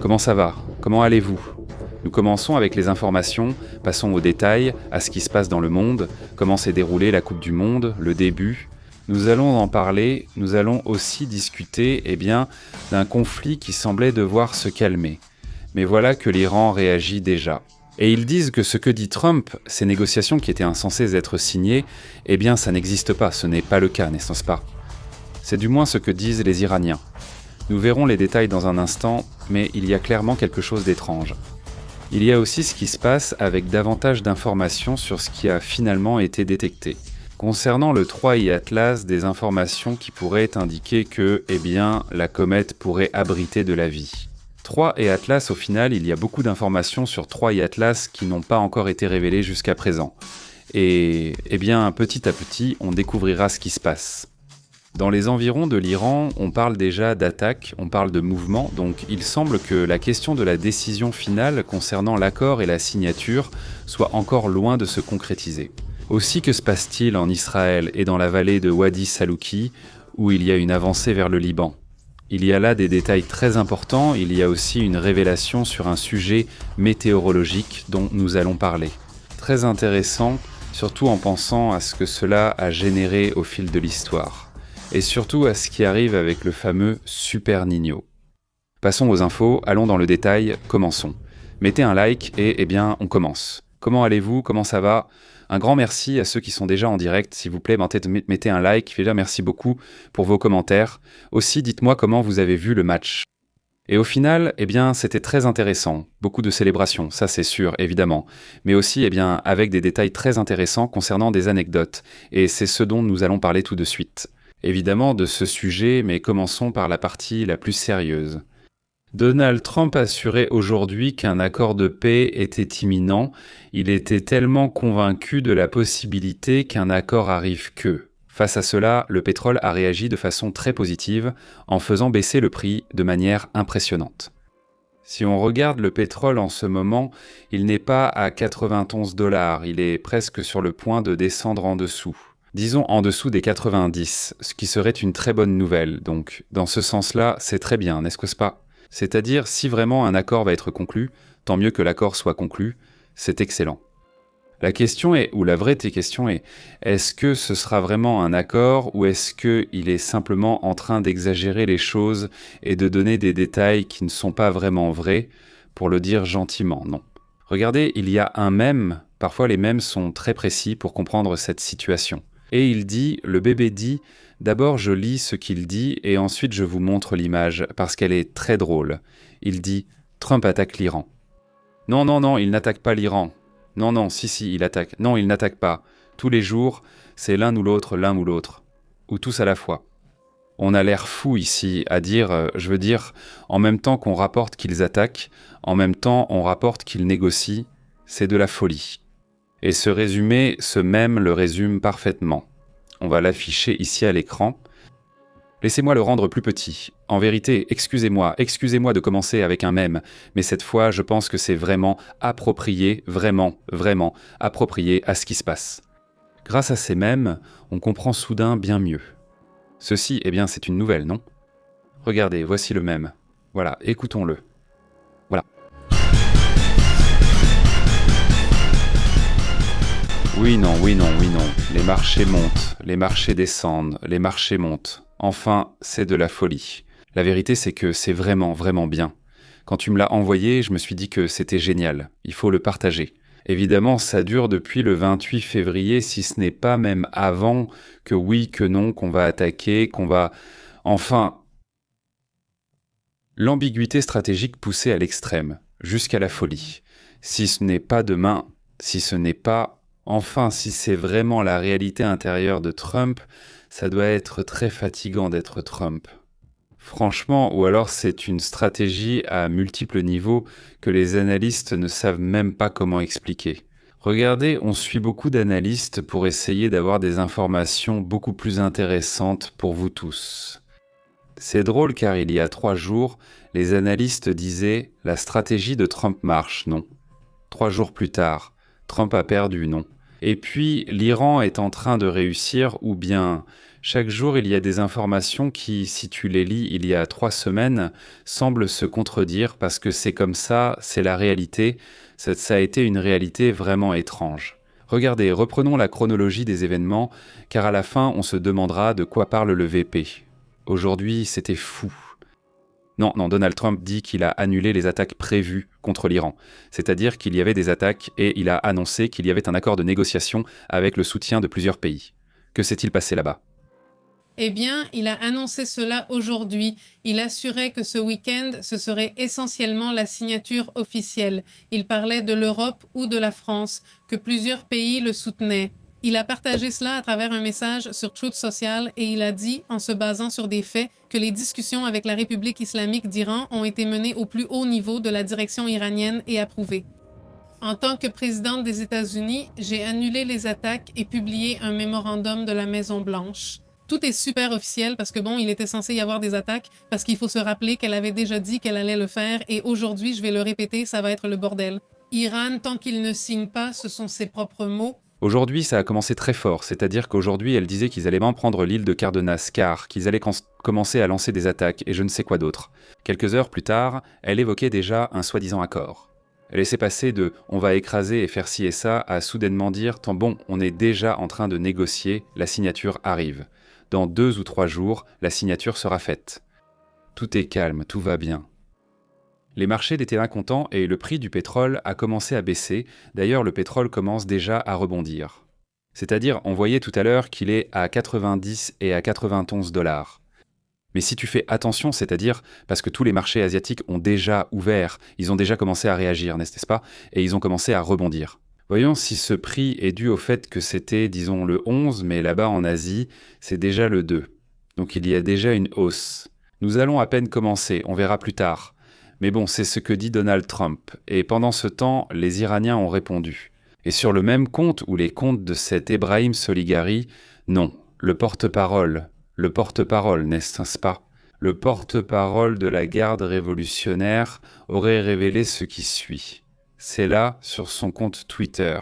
Comment ça va? Comment allez-vous? Nous commençons avec les informations, passons aux détails, à ce qui se passe dans le monde, comment s'est déroulée la Coupe du Monde, le début. Nous allons en parler, nous allons aussi discuter d'un conflit qui semblait devoir se calmer. Mais voilà que l'Iran réagit déjà. Et ils disent que ce que dit Trump, ces négociations qui étaient insensées être signées, ça n'existe pas, ce n'est pas le cas, n'est-ce pas? C'est du moins ce que disent les Iraniens. Nous verrons les détails dans un instant, mais il y a clairement quelque chose d'étrange. Il y a aussi ce qui se passe avec davantage d'informations sur ce qui a finalement été détecté. Concernant le 3I Atlas, des informations qui pourraient indiquer que, la comète pourrait abriter de la vie. 3I Atlas, au final, il y a beaucoup d'informations sur 3I Atlas qui n'ont pas encore été révélées jusqu'à présent. Et, petit à petit, on découvrira ce qui se passe. Dans les environs de l'Iran, on parle déjà d'attaque, on parle de mouvement, donc il semble que la question de la décision finale concernant l'accord et la signature soit encore loin de se concrétiser. Aussi, que se passe-t-il en Israël et dans la vallée de Wadi Salouki, où il y a une avancée vers le Liban? Il y a là des détails très importants, il y a aussi une révélation sur un sujet météorologique dont nous allons parler. Très intéressant, surtout en pensant à ce que cela a généré au fil de l'histoire. Et surtout à ce qui arrive avec le fameux Super Niño. Passons aux infos, allons dans le détail, commençons. Mettez un like et on commence. Comment allez-vous? Comment ça va? Un grand merci à ceux qui sont déjà en direct, s'il vous plaît, mettez un like, déjà merci beaucoup pour vos commentaires. Aussi, dites-moi comment vous avez vu le match. Et au final, c'était très intéressant, beaucoup de célébrations, ça c'est sûr, évidemment, mais aussi, avec des détails très intéressants concernant des anecdotes, et c'est ce dont nous allons parler tout de suite. Évidemment de ce sujet, mais commençons par la partie la plus sérieuse. Donald Trump assurait aujourd'hui qu'un accord de paix était imminent. Il était tellement convaincu de la possibilité qu'un accord arrive que. Face à cela, le pétrole a réagi de façon très positive, en faisant baisser le prix de manière impressionnante. Si on regarde le pétrole en ce moment, il n'est pas à 91 $, il est presque sur le point de descendre en dessous. Disons en dessous des 90, ce qui serait une très bonne nouvelle. Donc, dans ce sens-là, c'est très bien, n'est-ce pas? C'est-à-dire, si vraiment un accord va être conclu, tant mieux que l'accord soit conclu, c'est excellent. La question est, ou la vraie question est, est-ce que ce sera vraiment un accord ou est-ce qu'il est simplement en train d'exagérer les choses et de donner des détails qui ne sont pas vraiment vrais, pour le dire gentiment? Non. Regardez, il y a un mème, parfois les mèmes sont très précis pour comprendre cette situation. Et il dit, le bébé dit, d'abord je lis ce qu'il dit et ensuite je vous montre l'image parce qu'elle est très drôle. Il dit, Trump attaque l'Iran. Non, il n'attaque pas l'Iran. Non, si, il attaque. Non, il n'attaque pas. Tous les jours, c'est l'un ou l'autre. Ou tous à la fois. On a l'air fou ici à dire, en même temps qu'on rapporte qu'ils attaquent, en même temps on rapporte qu'ils négocient, c'est de la folie. Et ce résumé, ce mème le résume parfaitement. On va l'afficher ici à l'écran. Laissez-moi le rendre plus petit. En vérité, excusez-moi de commencer avec un mème, mais cette fois, je pense que c'est vraiment approprié, vraiment approprié à ce qui se passe. Grâce à ces mèmes, on comprend soudain bien mieux. Ceci, c'est une nouvelle, non? Regardez, voici le mème. Voilà, écoutons-le. Voilà. Oui, non. Les marchés montent, les marchés descendent, les marchés montent. Enfin, c'est de la folie. La vérité, c'est que c'est vraiment bien. Quand tu me l'as envoyé, je me suis dit que c'était génial. Il faut le partager. Évidemment, ça dure depuis le 28 février, si ce n'est pas même avant que oui, que non, qu'on va attaquer, qu'on va... Enfin... L'ambiguïté stratégique poussée à l'extrême, jusqu'à la folie. Si ce n'est pas demain, si ce n'est pas... Enfin, si c'est vraiment la réalité intérieure de Trump, ça doit être très fatigant d'être Trump. Franchement, ou alors c'est une stratégie à multiples niveaux que les analystes ne savent même pas comment expliquer. Regardez, on suit beaucoup d'analystes pour essayer d'avoir des informations beaucoup plus intéressantes pour vous tous. C'est drôle car il y a 3 jours, les analystes disaient « La stratégie de Trump marche, non ». 3 jours plus tard, Trump a perdu, non. Et puis, l'Iran est en train de réussir ou bien, Chaque jour, il y a des informations qui, si tu les lis il y a 3 semaines, semblent se contredire parce que c'est comme ça, c'est la réalité. Ça a été une réalité vraiment étrange. Regardez, reprenons la chronologie des événements, car à la fin, on se demandera de quoi parle le VP. Aujourd'hui, c'était fou. Non, Donald Trump dit qu'il a annulé les attaques prévues contre l'Iran. C'est-à-dire qu'il y avait des attaques et il a annoncé qu'il y avait un accord de négociation avec le soutien de plusieurs pays. Que s'est-il passé là-bas ? Eh bien, il a annoncé cela aujourd'hui. Il assurait que ce week-end, ce serait essentiellement la signature officielle. Il parlait de l'Europe ou de la France, que plusieurs pays le soutenaient. Il a partagé cela à travers un message sur Truth Social et il a dit, en se basant sur des faits, que les discussions avec la République islamique d'Iran ont été menées au plus haut niveau de la direction iranienne et approuvées. En tant que présidente des États-Unis, j'ai annulé les attaques et publié un mémorandum de la Maison-Blanche. Tout est super officiel parce que il était censé y avoir des attaques parce qu'il faut se rappeler qu'elle avait déjà dit qu'elle allait le faire et aujourd'hui, je vais le répéter, ça va être le bordel. Iran, tant qu'il ne signe pas, ce sont ses propres mots. Aujourd'hui, ça a commencé très fort, c'est-à-dire qu'aujourd'hui, elle disait qu'ils allaient même prendre l'île de Cardenas-Car, qu'ils allaient commencer à lancer des attaques et je ne sais quoi d'autre. Quelques heures plus tard, elle évoquait déjà un soi-disant accord. Elle laissait passer de « on va écraser et faire ci et ça » à soudainement dire « tant bon, on est déjà en train de négocier, la signature arrive. Dans 2 ou 3 jours, la signature sera faite. » Tout est calme, tout va bien. Les marchés étaient incontents et le prix du pétrole a commencé à baisser. D'ailleurs, le pétrole commence déjà à rebondir. C'est-à-dire, on voyait tout à l'heure qu'il est à 90 et à 91 $. Mais si tu fais attention, c'est-à-dire parce que tous les marchés asiatiques ont déjà ouvert, ils ont déjà commencé à réagir, n'est-ce pas ? Et ils ont commencé à rebondir. Voyons si ce prix est dû au fait que c'était, disons, le 11, mais là-bas en Asie, c'est déjà le 2. Donc il y a déjà une hausse. Nous allons à peine commencer, on verra plus tard. Mais bon, c'est ce que dit Donald Trump. Et pendant ce temps, les Iraniens ont répondu. Et sur le même compte ou les comptes de cet Ebrahim Soligari, non, le porte-parole, n'est-ce pas ? Le porte-parole de la garde révolutionnaire aurait révélé ce qui suit. C'est là, sur son compte Twitter.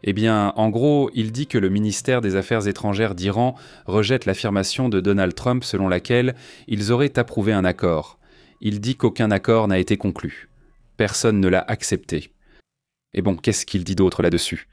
Eh bien, en gros, il dit que le ministère des Affaires étrangères d'Iran rejette l'affirmation de Donald Trump selon laquelle ils auraient approuvé un accord. Il dit qu'aucun accord n'a été conclu. Personne ne l'a accepté. Et bon, qu'est-ce qu'il dit d'autre là-dessus ?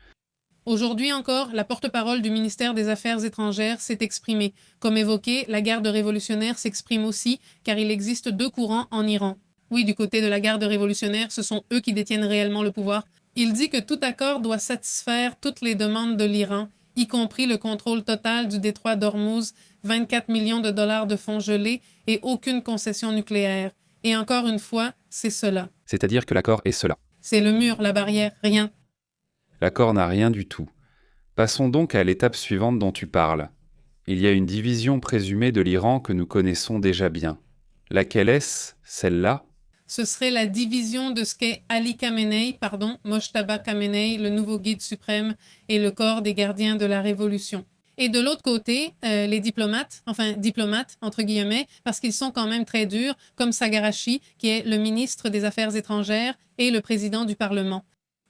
Aujourd'hui encore, la porte-parole du ministère des Affaires étrangères s'est exprimée. Comme évoqué, la garde révolutionnaire s'exprime aussi, car il existe 2 courants en Iran. Oui, du côté de la garde révolutionnaire, ce sont eux qui détiennent réellement le pouvoir. Il dit que tout accord doit satisfaire toutes les demandes de l'Iran, y compris le contrôle total du détroit d'Ormuz, 24 millions de dollars de fonds gelés et aucune concession nucléaire. Et encore une fois, c'est cela. C'est-à-dire que l'accord est cela. C'est le mur, la barrière, rien. L'accord n'a rien du tout. Passons donc à l'étape suivante dont tu parles. Il y a une division présumée de l'Iran que nous connaissons déjà bien. Laquelle est-ce, celle-là ? Ce serait la division de ce qu'est Mojtaba Khamenei, le nouveau guide suprême et le corps des gardiens de la révolution. Et de l'autre côté, les diplomates, entre guillemets, parce qu'ils sont quand même très durs, comme Sagarashi, qui est le ministre des Affaires étrangères et le président du Parlement.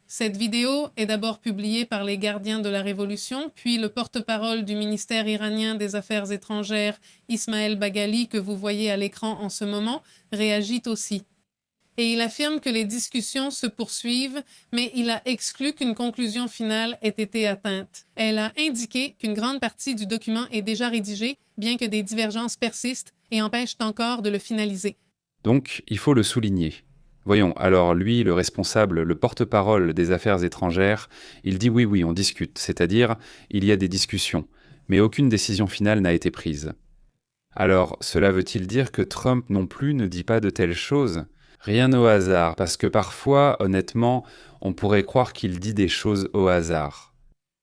Cette vidéo est d'abord publiée par les gardiens de la Révolution, puis le porte-parole du ministère iranien des Affaires étrangères, Ismaël Baghali, que vous voyez à l'écran en ce moment, réagit aussi. Et il affirme que les discussions se poursuivent, mais il a exclu qu'une conclusion finale ait été atteinte. Elle a indiqué qu'une grande partie du document est déjà rédigée, bien que des divergences persistent et empêchent encore de le finaliser. Donc, il faut le souligner. Voyons, alors lui, le responsable, le porte-parole des affaires étrangères, il dit oui, on discute, c'est-à-dire, il y a des discussions, mais aucune décision finale n'a été prise. Alors, cela veut-il dire que Trump non plus ne dit pas de telles choses ? Rien au hasard, parce que parfois, honnêtement, on pourrait croire qu'il dit des choses au hasard.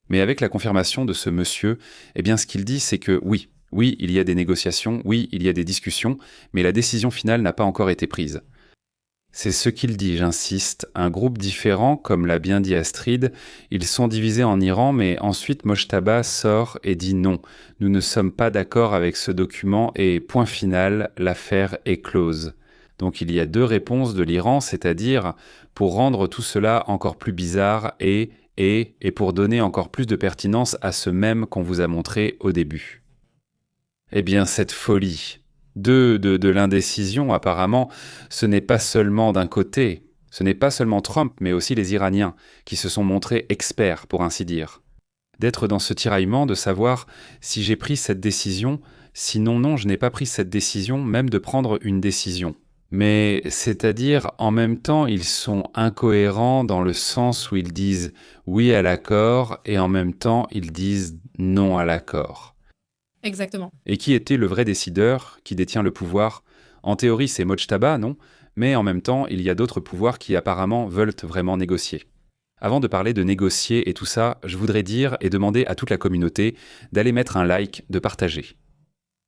Mais avec la confirmation de ce monsieur, eh bien ce qu'il dit, c'est que oui, il y a des négociations, oui, il y a des discussions, mais la décision finale n'a pas encore été prise. C'est ce qu'il dit, j'insiste, un groupe différent, comme l'a bien dit Astrid, ils sont divisés en Iran, mais ensuite Mojtaba sort et dit non, nous ne sommes pas d'accord avec ce document et point final, l'affaire est close. Donc il y a 2 réponses de l'Iran, c'est-à-dire pour rendre tout cela encore plus bizarre et pour donner encore plus de pertinence à ce même qu'on vous a montré au début. Eh bien, cette folie de l'indécision, apparemment, ce n'est pas seulement d'un côté, ce n'est pas seulement Trump, mais aussi les Iraniens, qui se sont montrés experts, pour ainsi dire. D'être dans ce tiraillement, de savoir si j'ai pris cette décision, sinon non, je n'ai pas pris cette décision, même de prendre une décision. Mais c'est-à-dire, en même temps, ils sont incohérents dans le sens où ils disent oui à l'accord et en même temps, ils disent non à l'accord. Exactement. Et qui était le vrai décideur qui détient le pouvoir? En théorie, c'est Mojtaba, non? Mais en même temps, il y a d'autres pouvoirs qui apparemment veulent vraiment négocier. Avant de parler de négocier et tout ça, je voudrais dire et demander à toute la communauté d'aller mettre un like, de partager.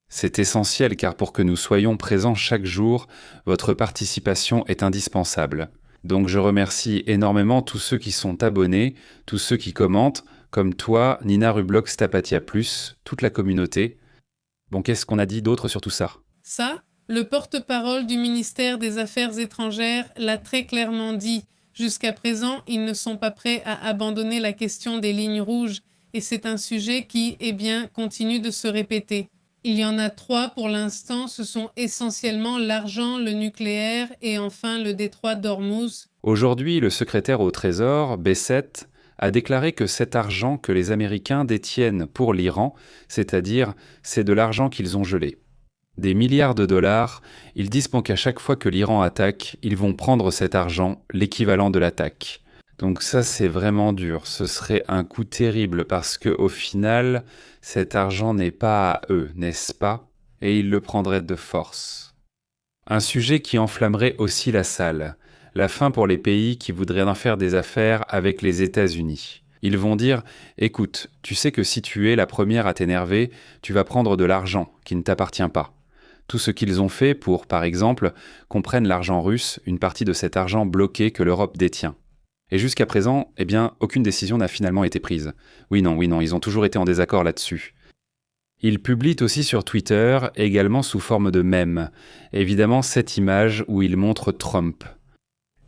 C'est essentiel car pour que nous soyons présents chaque jour, votre participation est indispensable. Donc je remercie énormément tous ceux qui sont abonnés, tous ceux qui commentent, comme toi, Nina Rublox Tapatia Plus, toute la communauté. Bon, qu'est-ce qu'on a dit d'autre sur tout ça? Ça, le porte-parole du ministère des Affaires étrangères l'a très clairement dit. Jusqu'à présent, ils ne sont pas prêts à abandonner la question des lignes rouges et c'est un sujet qui, eh bien, continue de se répéter. Il y en a 3 pour l'instant, ce sont essentiellement l'argent, le nucléaire et enfin le détroit d'Ormuz. Aujourd'hui, le secrétaire au Trésor, Bessette, a déclaré que cet argent que les Américains détiennent pour l'Iran, c'est-à-dire c'est de l'argent qu'ils ont gelé. Des milliards de dollars, ils disent qu'à chaque fois que l'Iran attaque, ils vont prendre cet argent, l'équivalent de l'attaque. Donc ça, c'est vraiment dur. Ce serait un coup terrible parce que au final, cet argent n'est pas à eux, n'est-ce pas? Et ils le prendraient de force. Un sujet qui enflammerait aussi la salle. La fin pour les pays qui voudraient en faire des affaires avec les États-Unis. Ils vont dire « Écoute, tu sais que si tu es la première à t'énerver, tu vas prendre de l'argent qui ne t'appartient pas. » Tout ce qu'ils ont fait pour, par exemple, qu'on prenne l'argent russe, une partie de cet argent bloqué que l'Europe détient. Et jusqu'à présent, eh bien, aucune décision n'a finalement été prise. Oui, non, ils ont toujours été en désaccord là-dessus. Ils publient aussi sur Twitter, également sous forme de mème, évidemment cette image où ils montrent Trump.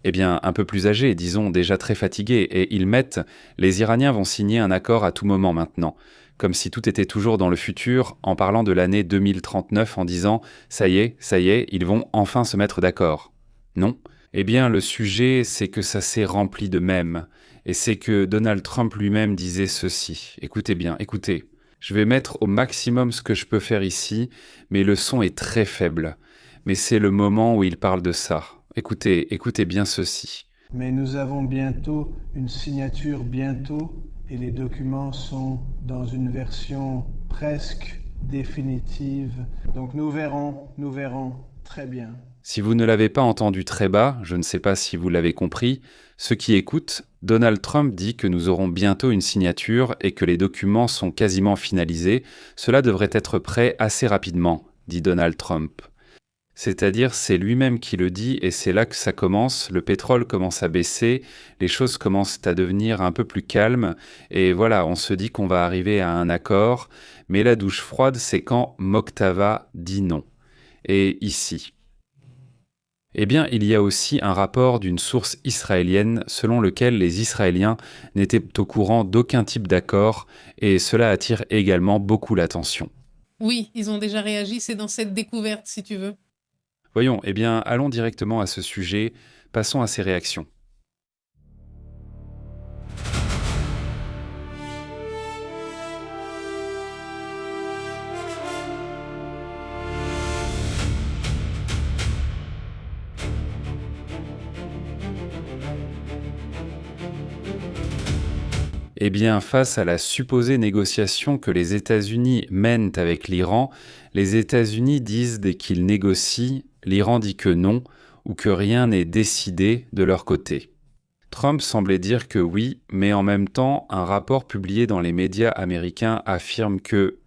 Eh bien, un peu plus âgé, disons déjà très fatigué, et ils mettent « Les Iraniens vont signer un accord à tout moment maintenant », comme si tout était toujours dans le futur, en parlant de l'année 2039, en disant « Ça y est, ils vont enfin se mettre d'accord ». Non. Eh bien, le sujet, c'est que ça s'est rempli de mèmes, et c'est que Donald Trump lui-même disait ceci. Écoutez bien, écoutez. Je vais mettre au maximum ce que je peux faire ici, mais le son est très faible. Mais c'est le moment où il parle de ça. Écoutez bien ceci. Mais nous avons bientôt une signature bientôt, et les documents sont dans une version presque définitive. Donc nous verrons très bien. Si vous ne l'avez pas entendu très bas, je ne sais pas si vous l'avez compris, ceux qui écoutent, Donald Trump dit que nous aurons bientôt une signature et que les documents sont quasiment finalisés. Cela devrait être prêt assez rapidement, dit Donald Trump. C'est-à-dire, c'est lui-même qui le dit et c'est là que ça commence, le pétrole commence à baisser, les choses commencent à devenir un peu plus calmes et voilà, on se dit qu'on va arriver à un accord, mais la douche froide, c'est quand Mojtaba dit non. Et ici. Eh bien, il y a aussi un rapport d'une source israélienne selon lequel les Israéliens n'étaient au courant d'aucun type d'accord et cela attire également beaucoup l'attention. Oui, ils ont déjà réagi, c'est dans cette découverte si tu veux. Voyons, eh bien, allons directement à ce sujet, passons à ces réactions. Eh bien, face à la supposée négociation que les États-Unis mènent avec l'Iran, les États-Unis disent dès qu'ils négocient, l'Iran dit que non, ou que rien n'est décidé de leur côté. Trump semblait dire que oui, mais en même temps, un rapport publié dans les médias américains affirme que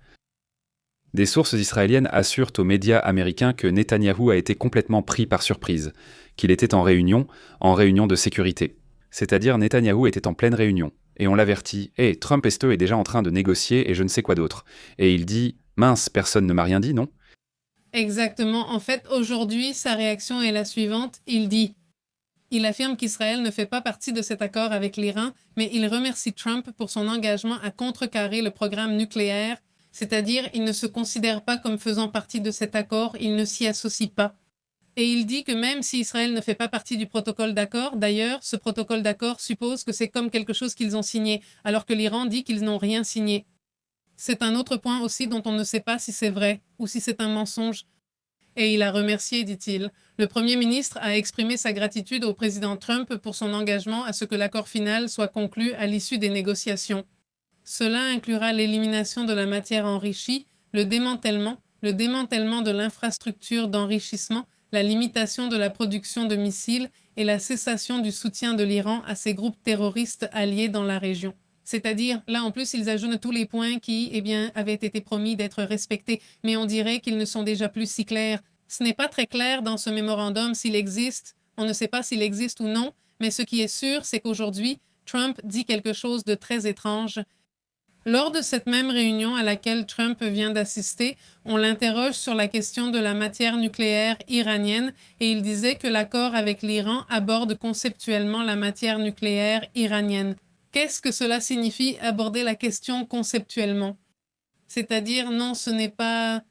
des sources israéliennes assurent aux médias américains que Netanyahou a été complètement pris par surprise, qu'il était en réunion de sécurité. C'est-à-dire Netanyahou était en pleine réunion. Et on l'avertit, « Hey, Trump est déjà en train de négocier et je ne sais quoi d'autre. » Et il dit, « Mince, personne ne m'a rien dit, non ?» Exactement. En fait, aujourd'hui, sa réaction est la suivante. Il affirme qu'Israël ne fait pas partie de cet accord avec l'Iran, mais il remercie Trump pour son engagement à contrecarrer le programme nucléaire, C'est-à-dire, il ne se considère pas comme faisant partie de cet accord, il ne s'y associe pas. Et il dit que même si Israël ne fait pas partie du protocole d'accord, d'ailleurs, ce protocole d'accord suppose que c'est comme quelque chose qu'ils ont signé, alors que l'Iran dit qu'ils n'ont rien signé. C'est un autre point aussi dont on ne sait pas si c'est vrai ou si c'est un mensonge. Et il a remercié, dit-il. Le Premier ministre a exprimé sa gratitude au président Trump pour son engagement à ce que l'accord final soit conclu à l'issue des négociations. Cela inclura l'élimination de la matière enrichie, le démantèlement de l'infrastructure d'enrichissement, la limitation de la production de missiles et la cessation du soutien de l'Iran à ces groupes terroristes alliés dans la région. C'est-à-dire, là en plus, ils ajoutent tous les points qui, avaient été promis d'être respectés, mais on dirait qu'ils ne sont déjà plus si clairs. Ce n'est pas très clair dans ce mémorandum s'il existe, on ne sait pas s'il existe ou non, mais ce qui est sûr, c'est qu'aujourd'hui, Trump dit quelque chose de très étrange. Lors de cette même réunion à laquelle Trump vient d'assister, on l'interroge sur la question de la matière nucléaire iranienne et il disait que l'accord avec l'Iran aborde conceptuellement la matière nucléaire iranienne. Qu'est-ce que cela signifie aborder la question conceptuellement? C'est-à-dire, non, ce n'est pas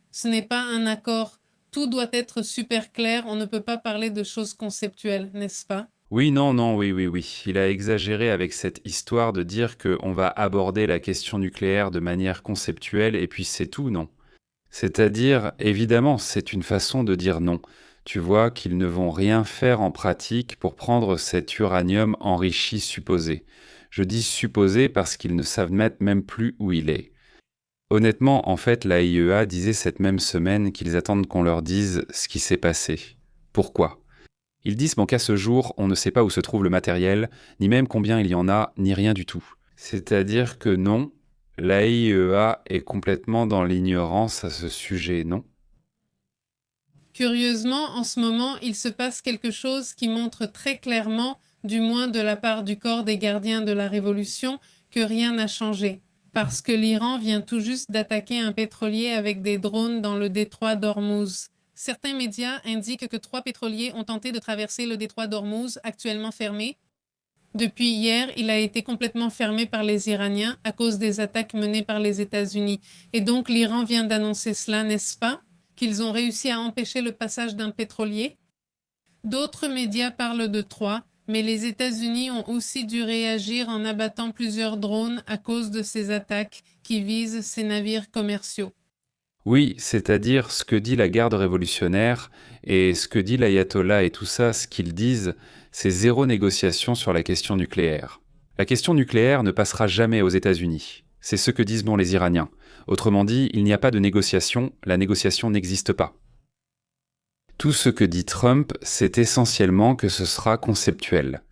un accord. Tout doit être super clair, on ne peut pas parler de choses conceptuelles, n'est-ce pas? Oui, non, non, oui, oui, oui. Il a exagéré avec cette histoire de dire qu'on va aborder la question nucléaire de manière conceptuelle et puis c'est tout, non. C'est-à-dire, évidemment, c'est une façon de dire non. Tu vois qu'ils ne vont rien faire en pratique pour prendre cet uranium enrichi supposé. Je dis supposé parce qu'ils ne savent même plus où il est. Honnêtement, en fait, la IEA disait cette même semaine qu'ils attendent qu'on leur dise ce qui s'est passé. Pourquoi ? Ils disent qu'à ce jour, on ne sait pas où se trouve le matériel, ni même combien il y en a, ni rien du tout. C'est-à-dire que non, la IEA est complètement dans l'ignorance à ce sujet, non ? Curieusement, en ce moment, il se passe quelque chose qui montre très clairement, du moins de la part du corps des gardiens de la Révolution, que rien n'a changé. Parce que l'Iran vient tout juste d'attaquer un pétrolier avec des drones dans le détroit d'Ormuz. Certains médias indiquent que 3 pétroliers ont tenté de traverser le détroit d'Ormuz, actuellement fermé. Depuis hier, il a été complètement fermé par les Iraniens à cause des attaques menées par les États-Unis. Et donc l'Iran vient d'annoncer cela, n'est-ce pas? Qu'ils ont réussi à empêcher le passage d'un pétrolier. D'autres médias parlent de 3, mais les États-Unis ont aussi dû réagir en abattant plusieurs drones à cause de ces attaques qui visent ces navires commerciaux. Oui, c'est-à-dire ce que dit la garde révolutionnaire et ce que dit l'ayatollah et tout ça, ce qu'ils disent, c'est zéro négociation sur la question nucléaire. La question nucléaire ne passera jamais aux États-Unis. C'est ce que disent les Iraniens. Autrement dit, il n'y a pas de négociation, la négociation n'existe pas. Tout ce que dit Trump, c'est essentiellement que ce sera conceptuel.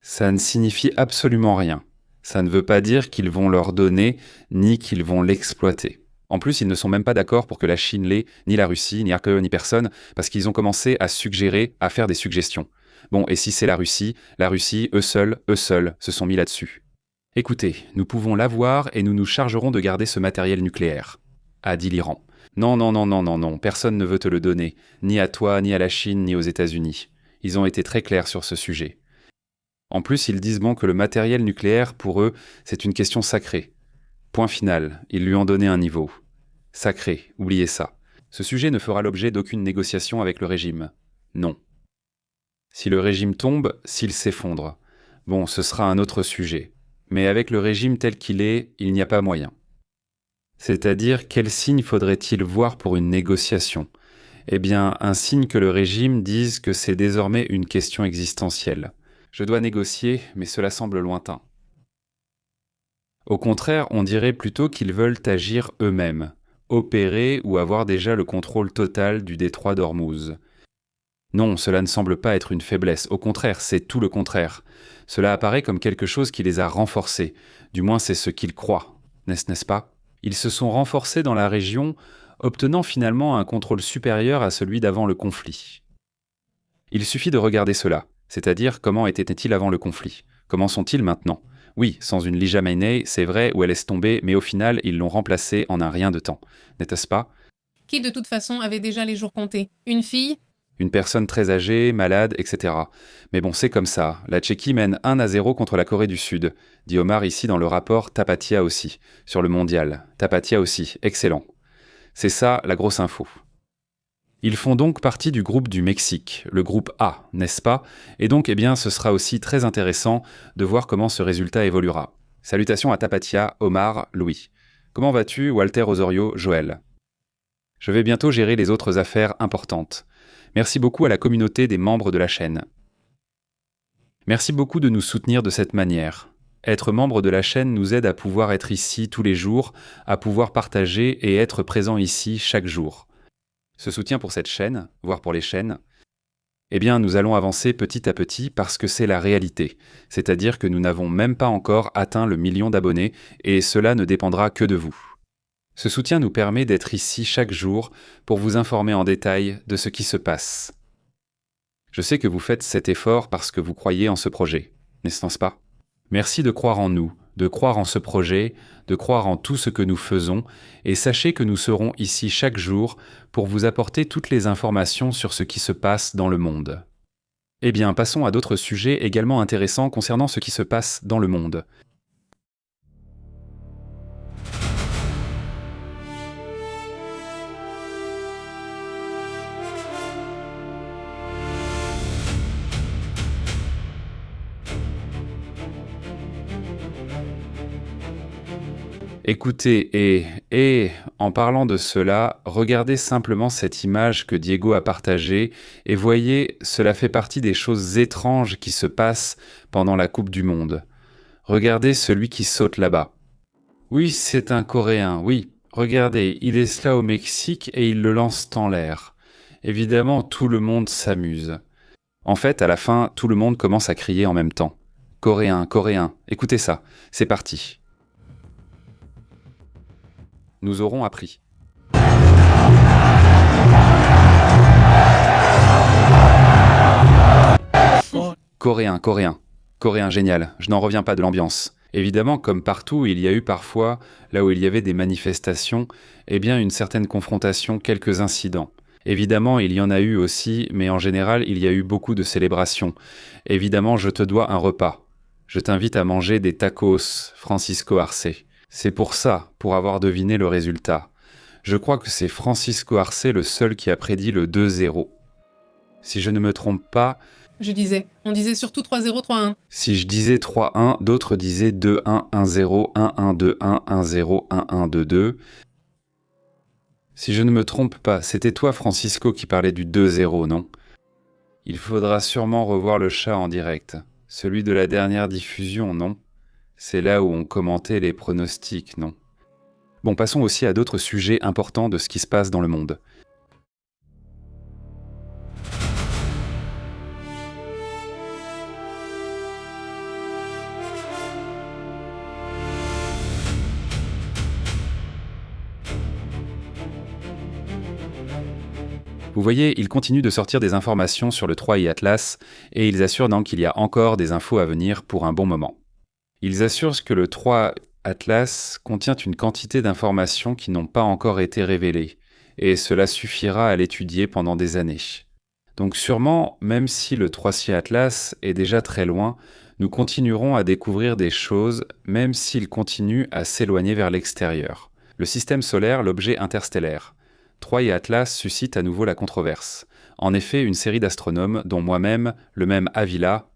Ça ne signifie absolument rien. Ça ne veut pas dire qu'ils vont leur donner, ni qu'ils vont l'exploiter. En plus, ils ne sont même pas d'accord pour que la Chine l'ait, ni la Russie, ni Arke, ni personne, parce qu'ils ont commencé à suggérer, à faire des suggestions. Bon, et si c'est la Russie, eux seuls, se sont mis là-dessus. Écoutez, nous pouvons l'avoir et nous nous chargerons de garder ce matériel nucléaire, a dit l'Iran. Non, non, non, non, non, non, personne ne veut te le donner, ni à toi, ni à la Chine, ni aux États-Unis. Ils ont été très clairs sur ce sujet. En plus, ils disent que le matériel nucléaire, pour eux, c'est une question sacrée. Point final, ils lui ont donné un niveau. Sacré, oubliez ça. Ce sujet ne fera l'objet d'aucune négociation avec le régime. Non. Si le régime tombe, s'il s'effondre, bon, ce sera un autre sujet. Mais avec le régime tel qu'il est, il n'y a pas moyen. C'est-à-dire, quel signe faudrait-il voir pour une négociation ? Eh bien, un signe que le régime dise que c'est désormais une question existentielle. Je dois négocier, mais cela semble lointain. Au contraire, on dirait plutôt qu'ils veulent agir eux-mêmes, opérer ou avoir déjà le contrôle total du détroit d'Ormuz. Non, cela ne semble pas être une faiblesse, au contraire, c'est tout le contraire. Cela apparaît comme quelque chose qui les a renforcés, du moins c'est ce qu'ils croient, n'est-ce pas ? Ils se sont renforcés dans la région, obtenant finalement un contrôle supérieur à celui d'avant le conflit. Il suffit de regarder cela, c'est-à-dire comment étaient-ils avant le conflit, comment sont-ils maintenant ? Oui, sans une Lija Mainey, c'est vrai, où elle laisse tomber, mais au final, ils l'ont remplacée en un rien de temps, n'est-ce pas ? Qui de toute façon avait déjà les jours comptés. Une fille, Une personne très âgée, malade, etc. Mais bon, c'est comme ça. La Tchéquie mène 1-0 contre la Corée du Sud, dit Omar ici dans le rapport Tapatia aussi, sur le mondial. Tapatia aussi, excellent. C'est ça la grosse info. Ils font donc partie du groupe du Mexique, le groupe A, n'est-ce pas? Et donc, ce sera aussi très intéressant de voir comment ce résultat évoluera. Salutations à Tapatia, Omar, Louis. Comment vas-tu, Walter Osorio, Joël? Je vais bientôt gérer les autres affaires importantes. Merci beaucoup à la communauté des membres de la chaîne. Merci beaucoup de nous soutenir de cette manière. Être membre de la chaîne nous aide à pouvoir être ici tous les jours, à pouvoir partager et être présent ici chaque jour. Ce soutien pour cette chaîne, voire pour les chaînes, nous allons avancer petit à petit parce que c'est la réalité. C'est-à-dire que nous n'avons même pas encore atteint le 1 million d'abonnés et cela ne dépendra que de vous. Ce soutien nous permet d'être ici chaque jour pour vous informer en détail de ce qui se passe. Je sais que vous faites cet effort parce que vous croyez en ce projet, n'est-ce pas? Merci de croire en nous, de croire en ce projet, de croire en tout ce que nous faisons, et sachez que nous serons ici chaque jour pour vous apporter toutes les informations sur ce qui se passe dans le monde. Passons à d'autres sujets également intéressants concernant ce qui se passe dans le monde. Écoutez, et en parlant de cela, regardez simplement cette image que Diego a partagée et voyez, cela fait partie des choses étranges qui se passent pendant la Coupe du Monde. Regardez celui qui saute là-bas. Oui, c'est un Coréen, oui. Regardez, il est là au Mexique et il le lance en l'air. Évidemment, tout le monde s'amuse. En fait, à la fin, tout le monde commence à crier en même temps. Coréen, Coréen, écoutez ça, c'est parti. Nous aurons appris. Coréen, Coréen. Coréen, génial. Je n'en reviens pas de l'ambiance. Évidemment, comme partout, il y a eu parfois, là où il y avait des manifestations, une certaine confrontation, quelques incidents. Évidemment, il y en a eu aussi, mais en général, il y a eu beaucoup de célébrations. Évidemment, je te dois un repas. Je t'invite à manger des tacos, Francisco Arce. C'est pour ça, pour avoir deviné le résultat. Je crois que c'est Francisco Arce le seul qui a prédit le 2-0. Si je ne me trompe pas... On disait surtout 3-0, 3-1. Si je disais 3-1, d'autres disaient 2-1, 1-0, 1-1, 2-1, 1-0, 1-1, 2-2. Si je ne me trompe pas, c'était toi Francisco qui parlait du 2-0, non? Il faudra sûrement revoir le chat en direct. Celui de la dernière diffusion, non? C'est là où on commentait les pronostics, non? Bon, passons aussi à d'autres sujets importants de ce qui se passe dans le monde. Vous voyez, ils continuent de sortir des informations sur le 3i Atlas et ils assurent donc qu'il y a encore des infos à venir pour un bon moment. Ils assurent que le 3 Atlas contient une quantité d'informations qui n'ont pas encore été révélées, et cela suffira à l'étudier pendant des années. Donc sûrement, même si le 3C Atlas est déjà très loin, nous continuerons à découvrir des choses, même s'il continue à s'éloigner vers l'extérieur. Le système solaire, l'objet interstellaire. 3i Atlas suscite à nouveau la controverse. En effet, une série d'astronomes, dont moi-même, le même Avila,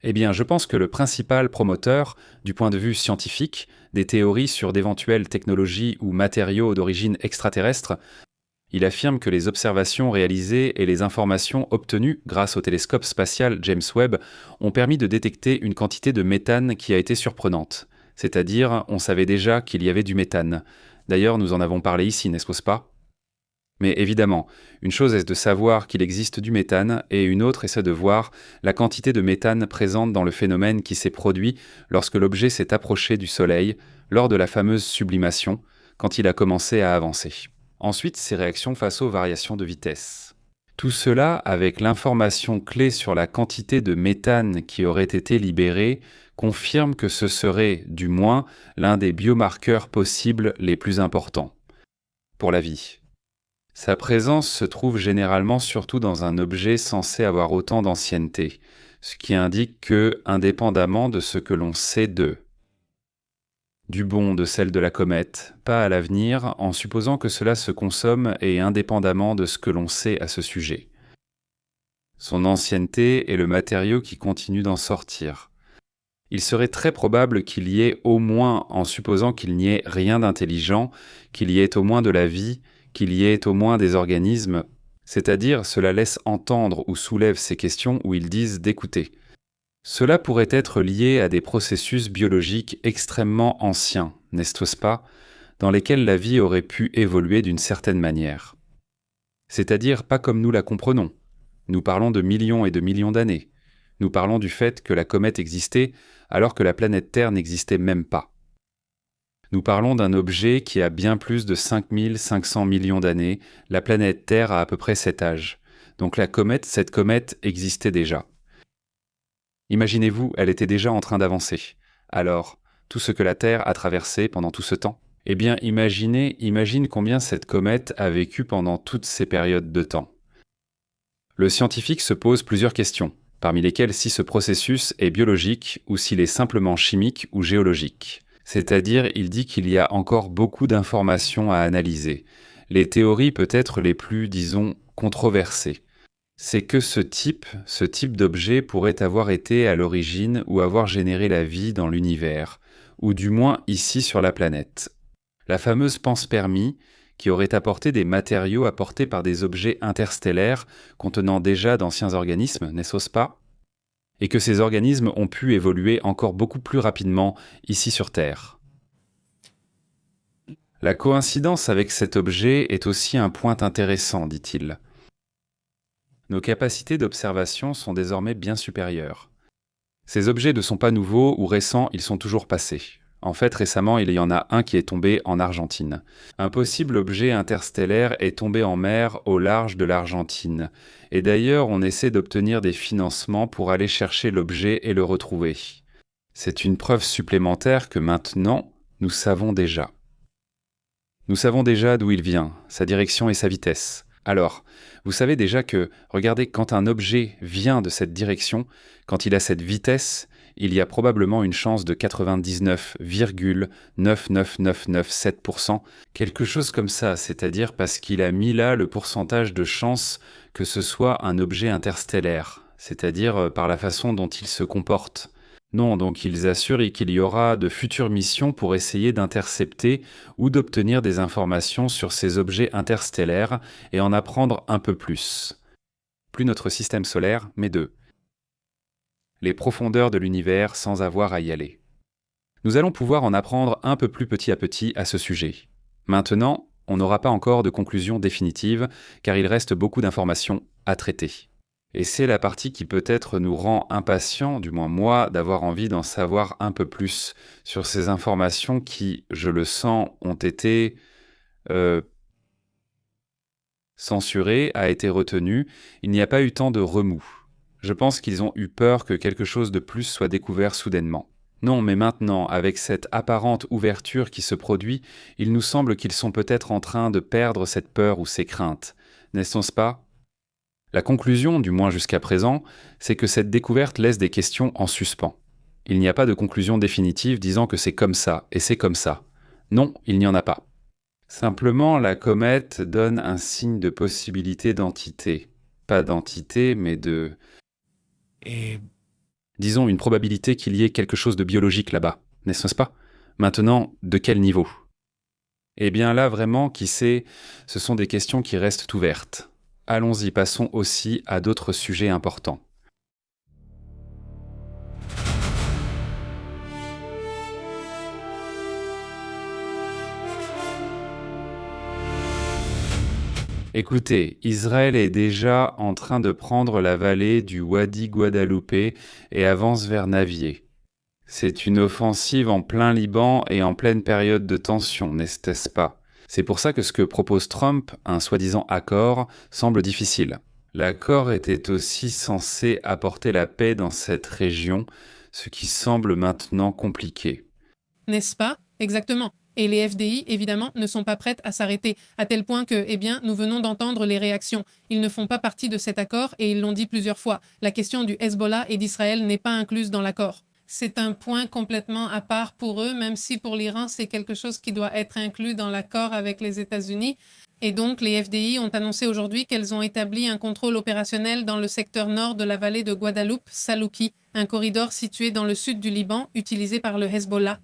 je pense que le principal promoteur, du point de vue scientifique, des théories sur d'éventuelles technologies ou matériaux d'origine extraterrestre, il affirme que les observations réalisées et les informations obtenues grâce au télescope spatial James Webb ont permis de détecter une quantité de méthane qui a été surprenante. C'est-à-dire, on savait déjà qu'il y avait du méthane. D'ailleurs, nous en avons parlé ici, n'est-ce pas ? Mais évidemment, une chose est de savoir qu'il existe du méthane et une autre est de voir la quantité de méthane présente dans le phénomène qui s'est produit lorsque l'objet s'est approché du Soleil lors de la fameuse sublimation, quand il a commencé à avancer. Ensuite, ses réactions face aux variations de vitesse. Tout cela, avec l'information clé sur la quantité de méthane qui aurait été libérée, confirme que ce serait, du moins, l'un des biomarqueurs possibles les plus importants pour la vie. Sa présence se trouve généralement surtout dans un objet censé avoir autant d'ancienneté, ce qui indique que, indépendamment de ce que l'on sait d'eux, du bon de celle de la comète, pas à l'avenir, en supposant que cela se consomme et indépendamment de ce que l'on sait à ce sujet. Son ancienneté est le matériau qui continue d'en sortir. Il serait très probable qu'il y ait au moins, en supposant qu'il n'y ait rien d'intelligent, qu'il y ait au moins de la vie, qu'il y ait au moins des organismes, c'est-à-dire cela laisse entendre ou soulève ces questions où ils disent d'écouter. Cela pourrait être lié à des processus biologiques extrêmement anciens, n'est-ce pas, dans lesquels la vie aurait pu évoluer d'une certaine manière. C'est-à-dire pas comme nous la comprenons. Nous parlons de millions et de millions d'années. Nous parlons du fait que la comète existait alors que la planète Terre n'existait même pas. Nous parlons d'un objet qui a bien plus de 5500 millions d'années. La planète Terre a à peu près cet âge. Donc cette comète existait déjà. Imaginez-vous, elle était déjà en train d'avancer. Alors, tout ce que la Terre a traversé pendant tout ce temps. Eh bien, imagine combien cette comète a vécu pendant toutes ces périodes de temps. Le scientifique se pose plusieurs questions, parmi lesquelles si ce processus est biologique ou s'il est simplement chimique ou géologique. C'est-à-dire, il dit qu'il y a encore beaucoup d'informations à analyser. Les théories peut-être les plus, disons, controversées. C'est que ce type d'objet pourrait avoir été à l'origine ou avoir généré la vie dans l'univers, ou du moins ici sur la planète. La fameuse panspermie, qui aurait apporté des matériaux apportés par des objets interstellaires contenant déjà d'anciens organismes, n'est-ce pas ? Et que ces organismes ont pu évoluer encore beaucoup plus rapidement ici sur Terre. La coïncidence avec cet objet est aussi un point intéressant, dit-il. Nos capacités d'observation sont désormais bien supérieures. Ces objets ne sont pas nouveaux ou récents, ils sont toujours passés. En fait, récemment, il y en a un qui est tombé en Argentine. Un possible objet interstellaire est tombé en mer au large de l'Argentine. Et d'ailleurs, on essaie d'obtenir des financements pour aller chercher l'objet et le retrouver. C'est une preuve supplémentaire que maintenant, nous savons déjà. Nous savons déjà d'où il vient, sa direction et sa vitesse. Alors, vous savez déjà que, regardez, quand un objet vient de cette direction, quand il a cette vitesse, il y a probablement une chance de 99,99997%, quelque chose comme ça, c'est-à-dire parce qu'il a mis là le pourcentage de chance que ce soit un objet interstellaire, c'est-à-dire par la façon dont il se comporte. Non, donc ils assurent qu'il y aura de futures missions pour essayer d'intercepter ou d'obtenir des informations sur ces objets interstellaires et en apprendre un peu plus. Plus notre système solaire, mais les profondeurs de l'univers sans avoir à y aller. Nous allons pouvoir en apprendre un peu plus petit à petit à ce sujet. Maintenant, on n'aura pas encore de conclusion définitive, car il reste beaucoup d'informations à traiter. Et c'est la partie qui peut-être nous rend impatients, du moins moi, d'avoir envie d'en savoir un peu plus sur ces informations qui, je le sens, ont été censurées, a été retenues. Il n'y a pas eu tant de remous. Je pense qu'ils ont eu peur que quelque chose de plus soit découvert soudainement. Non, mais maintenant, avec cette apparente ouverture qui se produit, il nous semble qu'ils sont peut-être en train de perdre cette peur ou ces craintes. N'est-ce pas ? La conclusion, du moins jusqu'à présent, c'est que cette découverte laisse des questions en suspens. Il n'y a pas de conclusion définitive disant que c'est comme ça et c'est comme ça. Non, il n'y en a pas. Simplement, la comète donne un signe de possibilité d'entité. Pas d'entité, mais disons une probabilité qu'il y ait quelque chose de biologique là-bas, n'est-ce pas ? Maintenant, de quel niveau ? Eh bien là, vraiment, qui sait, ce sont des questions qui restent ouvertes. Allons-y, passons aussi à d'autres sujets importants. Écoutez, Israël est déjà en train de prendre la vallée du Wadi Guadalupe et avance vers Navier. C'est une offensive en plein Liban et en pleine période de tension, n'est-ce pas ? C'est pour ça que ce que propose Trump, un soi-disant accord, semble difficile. L'accord était aussi censé apporter la paix dans cette région, ce qui semble maintenant compliqué. N'est-ce pas ? Exactement. Et les FDI, évidemment, ne sont pas prêtes à s'arrêter, à tel point que, nous venons d'entendre les réactions. Ils ne font pas partie de cet accord et ils l'ont dit plusieurs fois. La question du Hezbollah et d'Israël n'est pas incluse dans l'accord. C'est un point complètement à part pour eux, même si pour l'Iran, c'est quelque chose qui doit être inclus dans l'accord avec les États-Unis. Et donc, les FDI ont annoncé aujourd'hui qu'elles ont établi un contrôle opérationnel dans le secteur nord de la vallée de Guadeloupe, Salouki, un corridor situé dans le sud du Liban, utilisé par le Hezbollah.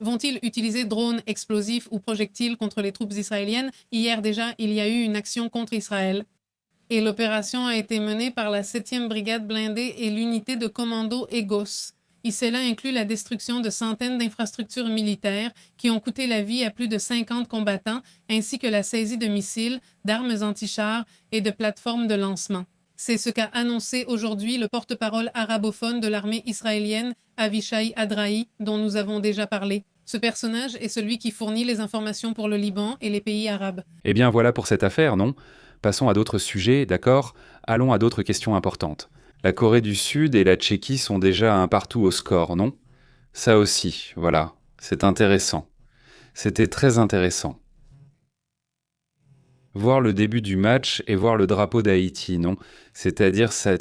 Vont-ils utiliser drones explosifs ou projectiles contre les troupes israéliennes? Hier déjà, il y a eu une action contre Israël. Et l'opération a été menée par la 7e brigade blindée et l'unité de commando EGOS. Et cela inclut la destruction de centaines d'infrastructures militaires qui ont coûté la vie à plus de 50 combattants, ainsi que la saisie de missiles, d'armes anti-chars et de plateformes de lancement. C'est ce qu'a annoncé aujourd'hui le porte-parole arabophone de l'armée israélienne, Avishai Adrahi, dont nous avons déjà parlé. Ce personnage est celui qui fournit les informations pour le Liban et les pays arabes. Eh bien voilà pour cette affaire, non? Passons à d'autres sujets, d'accord? Allons à d'autres questions importantes. La Corée du Sud et la Tchéquie sont déjà un partout au score, non? Ça aussi, voilà, c'est intéressant. C'était très intéressant. Voir le début du match et voir le drapeau d'Haïti, non? C'est-à-dire ça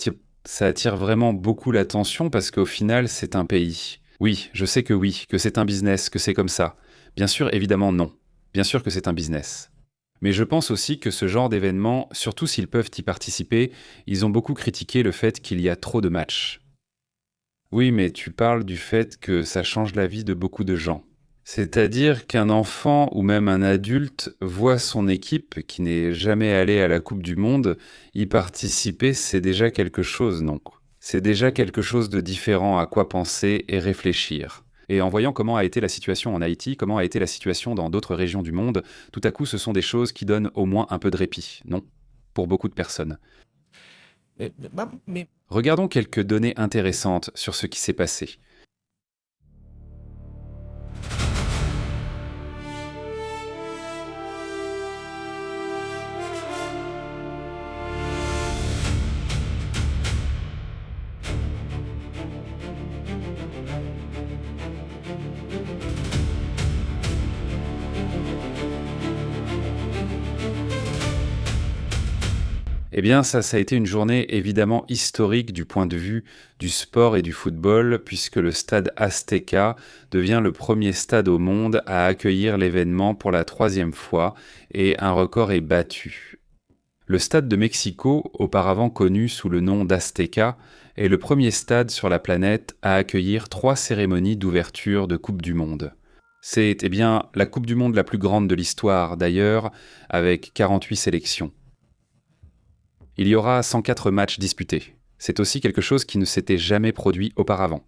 attire vraiment beaucoup l'attention parce qu'au final, c'est un pays. Oui, je sais que oui, que c'est un business, que c'est comme ça. Bien sûr, évidemment, non. Bien sûr que c'est un business. Mais je pense aussi que ce genre d'événements, surtout s'ils peuvent y participer, ils ont beaucoup critiqué le fait qu'il y a trop de matchs. Oui, mais tu parles du fait que ça change la vie de beaucoup de gens. C'est-à-dire qu'un enfant ou même un adulte voit son équipe, qui n'est jamais allée à la Coupe du Monde, y participer, c'est déjà quelque chose, non? C'est déjà quelque chose de différent à quoi penser et réfléchir. Et en voyant comment a été la situation en Haïti, comment a été la situation dans d'autres régions du monde, tout à coup ce sont des choses qui donnent au moins un peu de répit, non? Pour beaucoup de personnes. Regardons quelques données intéressantes sur ce qui s'est passé. Eh bien, ça a été une journée évidemment historique du point de vue du sport et du football, puisque le stade Azteca devient le premier stade au monde à accueillir l'événement pour la 3e fois, et un record est battu. Le stade de Mexico, auparavant connu sous le nom d'Azteca, est le premier stade sur la planète à accueillir 3 cérémonies d'ouverture de Coupe du Monde. C'est la Coupe du Monde la plus grande de l'histoire, d'ailleurs, avec 48 sélections. Il y aura 104 matchs disputés. C'est aussi quelque chose qui ne s'était jamais produit auparavant.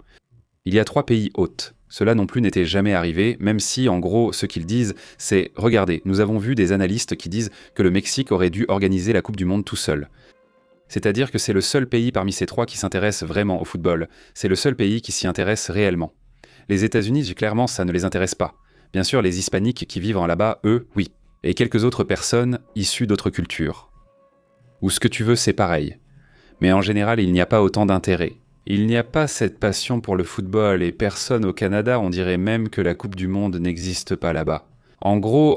Il y a 3 pays hôtes. Cela non plus n'était jamais arrivé, même si, en gros, ce qu'ils disent, c'est « Regardez, nous avons vu des analystes qui disent que le Mexique aurait dû organiser la Coupe du Monde tout seul. » C'est-à-dire que c'est le seul pays parmi ces 3 qui s'intéresse vraiment au football. C'est le seul pays qui s'y intéresse réellement. Les États-Unis, clairement, ça ne les intéresse pas. Bien sûr, les hispaniques qui vivent là-bas, eux, oui. Et quelques autres personnes issues d'autres cultures. Ou ce que tu veux, c'est pareil. Mais en général, il n'y a pas autant d'intérêt. Il n'y a pas cette passion pour le football et personne au Canada, on dirait même que la Coupe du Monde n'existe pas là-bas. En gros,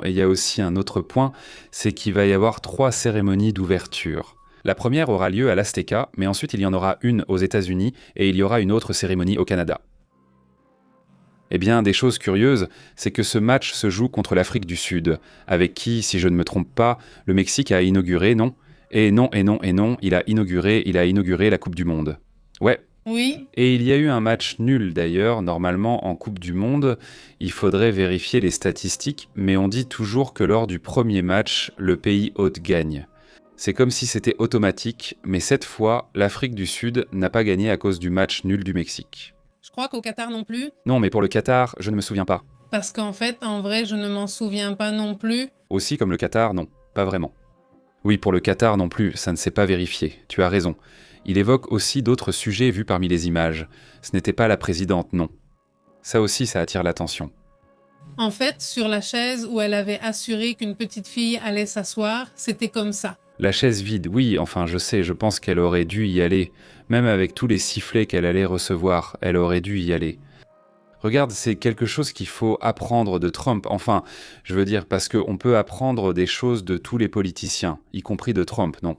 il y a aussi un autre point, c'est qu'il va y avoir 3 cérémonies d'ouverture. La première aura lieu à l'Azteca, mais ensuite il y en aura une aux États-Unis et il y aura une autre cérémonie au Canada. Eh bien, des choses curieuses, c'est que ce match se joue contre l'Afrique du Sud, avec qui, si je ne me trompe pas, le Mexique a inauguré, non? Et non, il a inauguré la Coupe du Monde. Ouais. Oui. Et il y a eu un match nul d'ailleurs, normalement en Coupe du Monde. Il faudrait vérifier les statistiques, mais on dit toujours que lors du premier match, le pays hôte gagne. C'est comme si c'était automatique, mais cette fois, l'Afrique du Sud n'a pas gagné à cause du match nul du Mexique. Je crois qu'au Qatar non plus. Non, mais pour le Qatar, je ne me souviens pas. Parce qu'en fait, en vrai, je ne m'en souviens pas non plus. Aussi comme le Qatar, non, pas vraiment. Oui, pour le Qatar non plus, ça ne s'est pas vérifié, tu as raison. Il évoque aussi d'autres sujets vus parmi les images. Ce n'était pas la présidente, non. Ça aussi, ça attire l'attention. En fait, sur la chaise où elle avait assuré qu'une petite fille allait s'asseoir, c'était comme ça. La chaise vide, oui, je pense qu'elle aurait dû y aller. Même avec tous les sifflets qu'elle allait recevoir, elle aurait dû y aller. Regarde, c'est quelque chose qu'il faut apprendre de Trump. Enfin, je veux dire, parce qu'on peut apprendre des choses de tous les politiciens, y compris de Trump, non?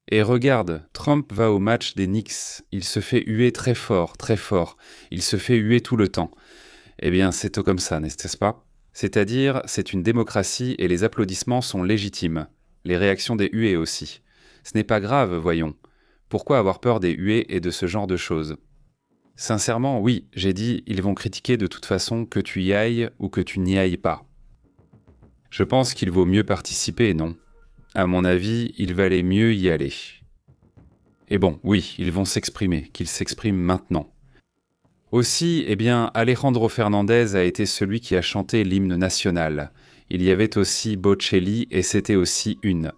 Et regarde, Trump va au match des Knicks. Il se fait huer très fort, très fort. Il se fait huer tout le temps. Eh bien, c'est comme ça, n'est-ce pas? C'est-à-dire, c'est une démocratie et les applaudissements sont légitimes. Les réactions des huées aussi. Ce n'est pas grave, voyons. Pourquoi avoir peur des huées et de ce genre de choses? Sincèrement, oui, j'ai dit, ils vont critiquer de toute façon que tu y ailles ou que tu n'y ailles pas. Je pense qu'il vaut mieux participer, non? À mon avis, il valait mieux y aller. Et bon, oui, ils vont s'exprimer, qu'ils s'expriment maintenant. Aussi, eh bien, Alejandro Fernandez a été celui qui a chanté l'hymne national. Il y avait aussi Bocelli et c'était aussi une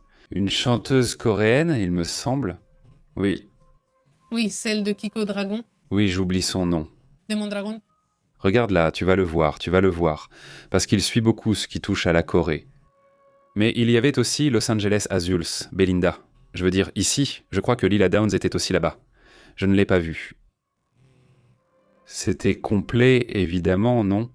chanteuse coréenne, il me semble. Oui, Oui, celle de Kiko Dragon, oui, j'oublie son nom. de Mondragon. Regarde là, tu vas le voir, parce qu'il suit beaucoup ce qui touche à la Corée. Mais il y avait aussi Los Angeles Azules, Belinda. Je veux dire, ici, je crois que Lila Downs était aussi là-bas. Je ne l'ai pas vue. C'était complet, évidemment, non?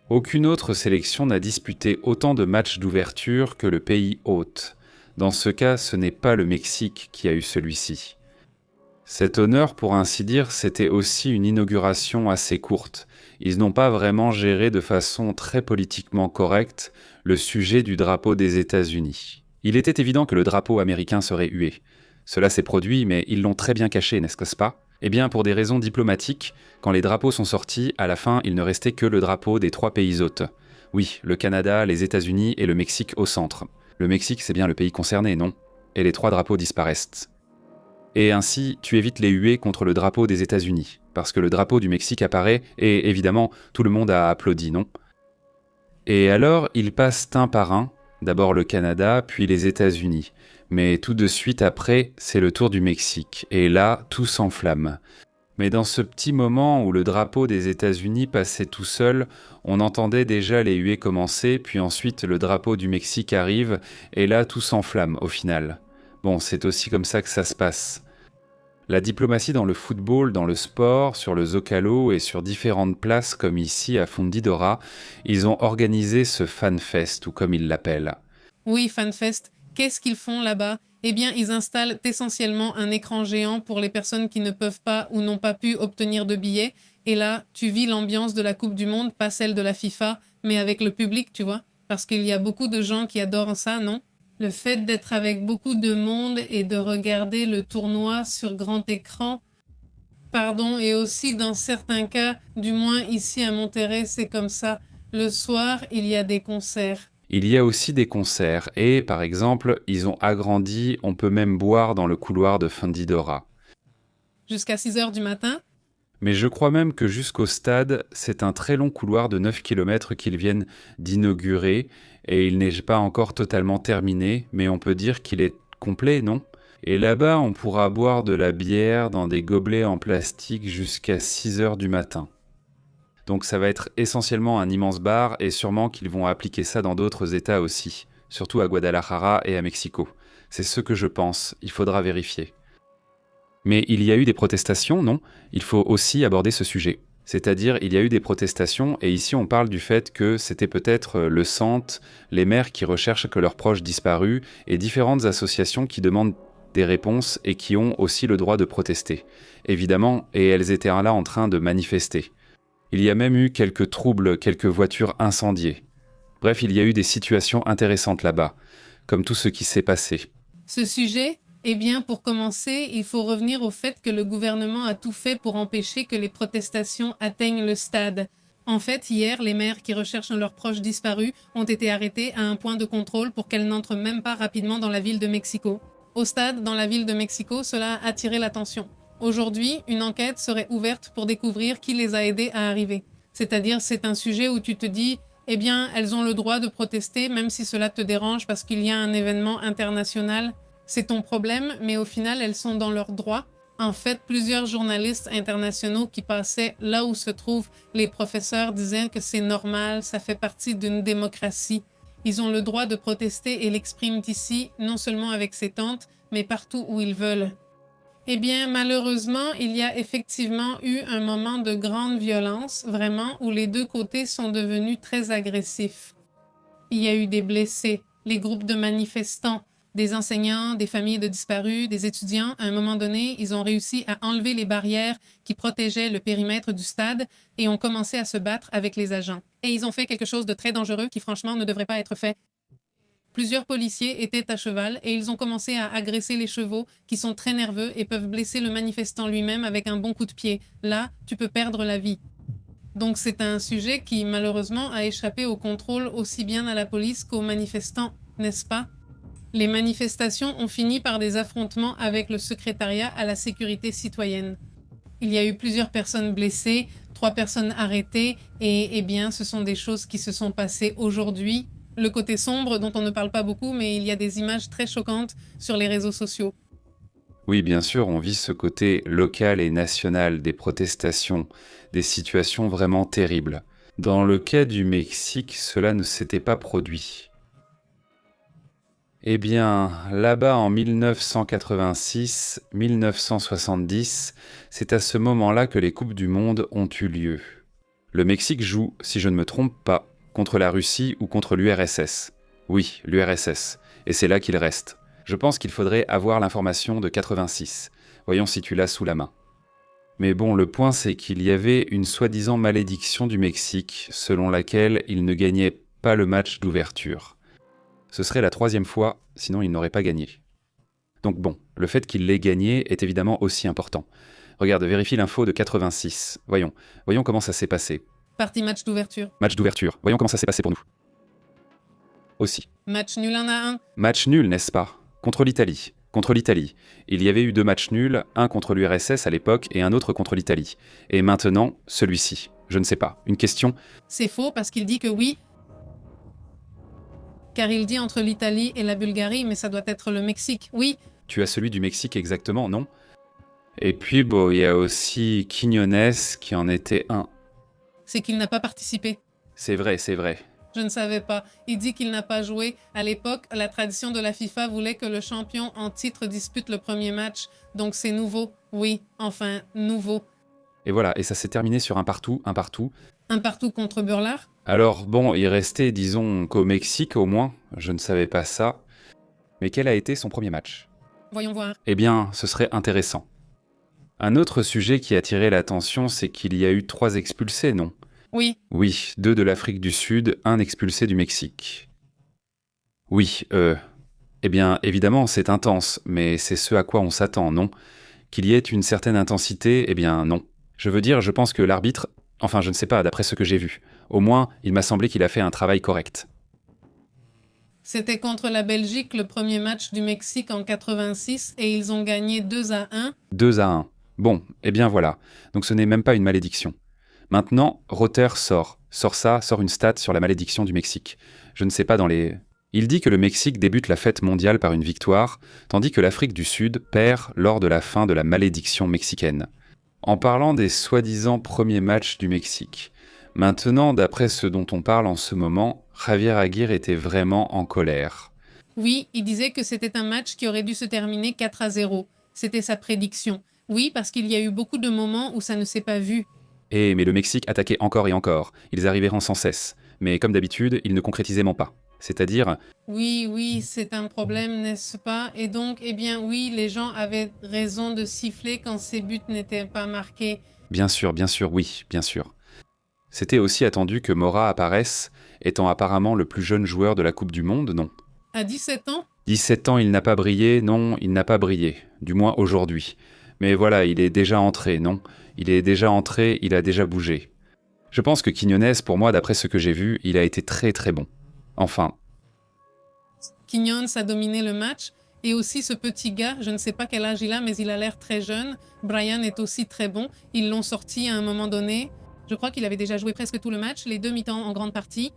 Aucune autre sélection n'a disputé autant de matchs d'ouverture que le pays hôte. Dans ce cas, ce n'est pas le Mexique qui a eu celui-ci. Cet honneur, pour ainsi dire, c'était aussi une inauguration assez courte. Ils n'ont pas vraiment géré de façon très politiquement correcte le sujet du drapeau des États-Unis. Il était évident que le drapeau américain serait hué. Cela s'est produit, mais ils l'ont très bien caché, n'est-ce pas? Eh bien, pour des raisons diplomatiques, quand les drapeaux sont sortis, à la fin, il ne restait que le drapeau des 3 pays hôtes. Oui, le Canada, les États-Unis et le Mexique au centre. Le Mexique, c'est bien le pays concerné, non? Et les 3 drapeaux disparaissent. Et ainsi, tu évites les huées contre le drapeau des États-Unis, parce que le drapeau du Mexique apparaît, et évidemment, tout le monde a applaudi, non? Et alors, ils passent un par un, d'abord le Canada, puis les États-Unis. Mais tout de suite après, c'est le tour du Mexique, et là, tout s'enflamme. Mais dans ce petit moment où le drapeau des États-Unis passait tout seul, on entendait déjà les huées commencer, puis ensuite le drapeau du Mexique arrive, et là, tout s'enflamme au final. Bon, c'est aussi comme ça que ça se passe. La diplomatie dans le football, dans le sport, sur le Zocalo et sur différentes places comme ici à Fundidora, ils ont organisé ce FanFest, ou comme ils l'appellent. Oui, FanFest. Qu'est-ce qu'ils font là-bas? Eh bien, ils installent essentiellement un écran géant pour les personnes qui ne peuvent pas ou n'ont pas pu obtenir de billets. Et là, tu vis l'ambiance de la Coupe du Monde, pas celle de la FIFA, mais avec le public, tu vois. Parce qu'il y a beaucoup de gens qui adorent ça, non? Le fait d'être avec beaucoup de monde et de regarder le tournoi sur grand écran, pardon, et aussi dans certains cas, du moins ici à Monterrey, c'est comme ça. Le soir, il y a des concerts. Il y a aussi des concerts et, par exemple, ils ont agrandi, on peut même boire dans le couloir de Fundidora. Jusqu'à 6 heures du matin? Mais je crois même que jusqu'au stade, c'est un très long couloir de 9 km qu'ils viennent d'inaugurer et il n'est pas encore totalement terminé, mais on peut dire qu'il est complet, non? Et là-bas, on pourra boire de la bière dans des gobelets en plastique jusqu'à 6 heures du matin. Donc ça va être essentiellement un immense bar et sûrement qu'ils vont appliquer ça dans d'autres États aussi, surtout à Guadalajara et à Mexico. C'est ce que je pense, il faudra vérifier. Mais il y a eu des protestations, non? Il faut aussi aborder ce sujet. C'est-à-dire, il y a eu des protestations, et ici on parle du fait que c'était peut-être le centre, les mères qui recherchent que leurs proches disparus, et différentes associations qui demandent des réponses et qui ont aussi le droit de protester. Évidemment, et elles étaient là en train de manifester. Il y a même eu quelques troubles, quelques voitures incendiées. Bref, il y a eu des situations intéressantes là-bas, comme tout ce qui s'est passé. Ce sujet? Eh bien, pour commencer, il faut revenir au fait que le gouvernement a tout fait pour empêcher que les protestations atteignent le stade. En fait, hier, les mères qui recherchent leurs proches disparus ont été arrêtées à un point de contrôle pour qu'elles n'entrent même pas rapidement dans la ville de Mexico. Au stade, dans la ville de Mexico, cela a attiré l'attention. Aujourd'hui, une enquête serait ouverte pour découvrir qui les a aidées à arriver. C'est-à-dire, c'est un sujet où tu te dis, eh bien, elles ont le droit de protester, même si cela te dérange parce qu'il y a un événement international. C'est ton problème, mais au final, elles sont dans leurs droits. En fait, plusieurs journalistes internationaux qui passaient là où se trouvent les professeurs disaient que c'est normal, ça fait partie d'une démocratie. Ils ont le droit de protester et l'expriment ici, non seulement avec ses tantes, mais partout où ils veulent. Eh bien, malheureusement, il y a effectivement eu un moment de grande violence, vraiment, où les deux côtés sont devenus très agressifs. Il y a eu des blessés, les groupes de manifestants, des enseignants, des familles de disparus, des étudiants. À un moment donné, ils ont réussi à enlever les barrières qui protégeaient le périmètre du stade et ont commencé à se battre avec les agents. Et ils ont fait quelque chose de très dangereux qui, franchement, ne devrait pas être fait. Plusieurs policiers étaient à cheval et ils ont commencé à agresser les chevaux qui sont très nerveux et peuvent blesser le manifestant lui-même avec un bon coup de pied. Là, tu peux perdre la vie. Donc c'est un sujet qui malheureusement a échappé au contrôle aussi bien à la police qu'aux manifestants, n'est-ce pas? Les manifestations ont fini par des affrontements avec le secrétariat à la sécurité citoyenne. Il y a eu plusieurs personnes blessées, 3 personnes arrêtées et eh bien ce sont des choses qui se sont passées aujourd'hui. Le côté sombre dont on ne parle pas beaucoup, mais il y a des images très choquantes sur les réseaux sociaux. Oui, bien sûr, on vit ce côté local et national des protestations, des situations vraiment terribles. Dans le cas du Mexique, cela ne s'était pas produit. Eh bien, là-bas en 1986-1970, c'est à ce moment-là que les Coupes du Monde ont eu lieu. Le Mexique joue, si je ne me trompe pas, contre la Russie ou contre l'URSS. Oui, l'URSS. Et c'est là qu'il reste. Je pense qu'il faudrait avoir l'information de 86. Voyons si tu l'as sous la main. Mais bon, le point c'est qu'il y avait une soi-disant malédiction du Mexique, selon laquelle il ne gagnait pas le match d'ouverture. Ce serait la 3e fois, sinon il n'aurait pas gagné. Donc bon, le fait qu'il l'ait gagné est évidemment aussi important. Regarde, vérifie l'info de 86. Voyons comment ça s'est passé. Partie match d'ouverture. Match d'ouverture. Voyons comment ça s'est passé pour nous. Aussi. Match nul 1-1. Match nul, n'est-ce pas? Contre l'Italie. Contre l'Italie. Il y avait eu 2 matchs nuls, un contre l'URSS à l'époque et un autre contre l'Italie. Et maintenant, celui-ci. Je ne sais pas. Une question? C'est faux parce qu'il dit que oui, car il dit entre l'Italie et la Bulgarie, mais ça doit être le Mexique. Oui, Tu as celui du Mexique exactement, non? Et puis, bon, il y a aussi Quiñones qui en était un. c'est qu'il n'a pas participé. C'est vrai, c'est vrai. Je ne savais pas. Il dit qu'il n'a pas joué. À l'époque, la tradition de la FIFA voulait que le champion en titre dispute le premier match. Donc c'est nouveau. Oui, enfin, nouveau. Et voilà, et ça s'est terminé sur un partout, un partout. Un partout contre Burlard. Alors bon, il restait, disons, qu'au Mexique au moins, je ne savais pas ça. Mais quel a été son premier match? Voyons voir. Eh bien, ce serait intéressant. Un autre sujet qui a attiré l'attention, c'est qu'il y a eu 3 expulsés, non? Oui, Oui, 2 de l'Afrique du Sud, 1 expulsé du Mexique. Oui, eh bien, évidemment, c'est intense, mais c'est ce à quoi on s'attend, non? Qu'il y ait une certaine intensité, eh bien, non. Je veux dire, je pense que l'arbitre... Enfin, je ne sais pas, d'après ce que j'ai vu. Au moins, il m'a semblé qu'il a fait un travail correct. c'était contre la Belgique le premier match du Mexique en 86 et ils ont gagné 2-1. 2-1. Bon, eh bien voilà. Donc ce n'est même pas une malédiction. Maintenant, Reuters sort une stat sur la malédiction du Mexique. Je ne sais pas dans les... Il dit que le Mexique débute la fête mondiale par une victoire, tandis que l'Afrique du Sud perd lors de la fin de la malédiction mexicaine. En parlant des soi-disant premiers matchs du Mexique, maintenant, d'après ce dont on parle en ce moment, Javier Aguirre était vraiment en colère. Oui, il disait que c'était un match qui aurait dû se terminer 4-0. C'était sa prédiction. Oui, parce qu'il y a eu beaucoup de moments où ça ne s'est pas vu. Mais le Mexique attaquait encore et encore. Ils arrivaient sans cesse. Mais comme d'habitude, ils ne concrétisaient pas. C'est-à-dire... Oui, c'est un problème, n'est-ce pas? Et donc, eh bien oui, les gens avaient raison de siffler quand ces buts n'étaient pas marqués. Bien sûr, oui, bien sûr. C'était aussi attendu que Mora apparaisse, étant apparemment le plus jeune joueur de la Coupe du Monde, non? À 17 ans? 17 ans, il n'a pas brillé, non, il n'a pas brillé. Du moins aujourd'hui. Mais voilà, il est déjà entré, non? Il est déjà entré, il a déjà bougé. Je pense que Quiñones, pour moi, d'après ce que j'ai vu, il a été très très bon. Enfin. Quiñones a dominé le match. Et aussi ce petit gars, je ne sais pas quel âge il a, mais il a l'air très jeune. Brian est aussi très bon. Ils l'ont sorti à un moment donné. Je crois qu'il avait déjà joué presque tout le match, les 2 mi-temps en grande partie.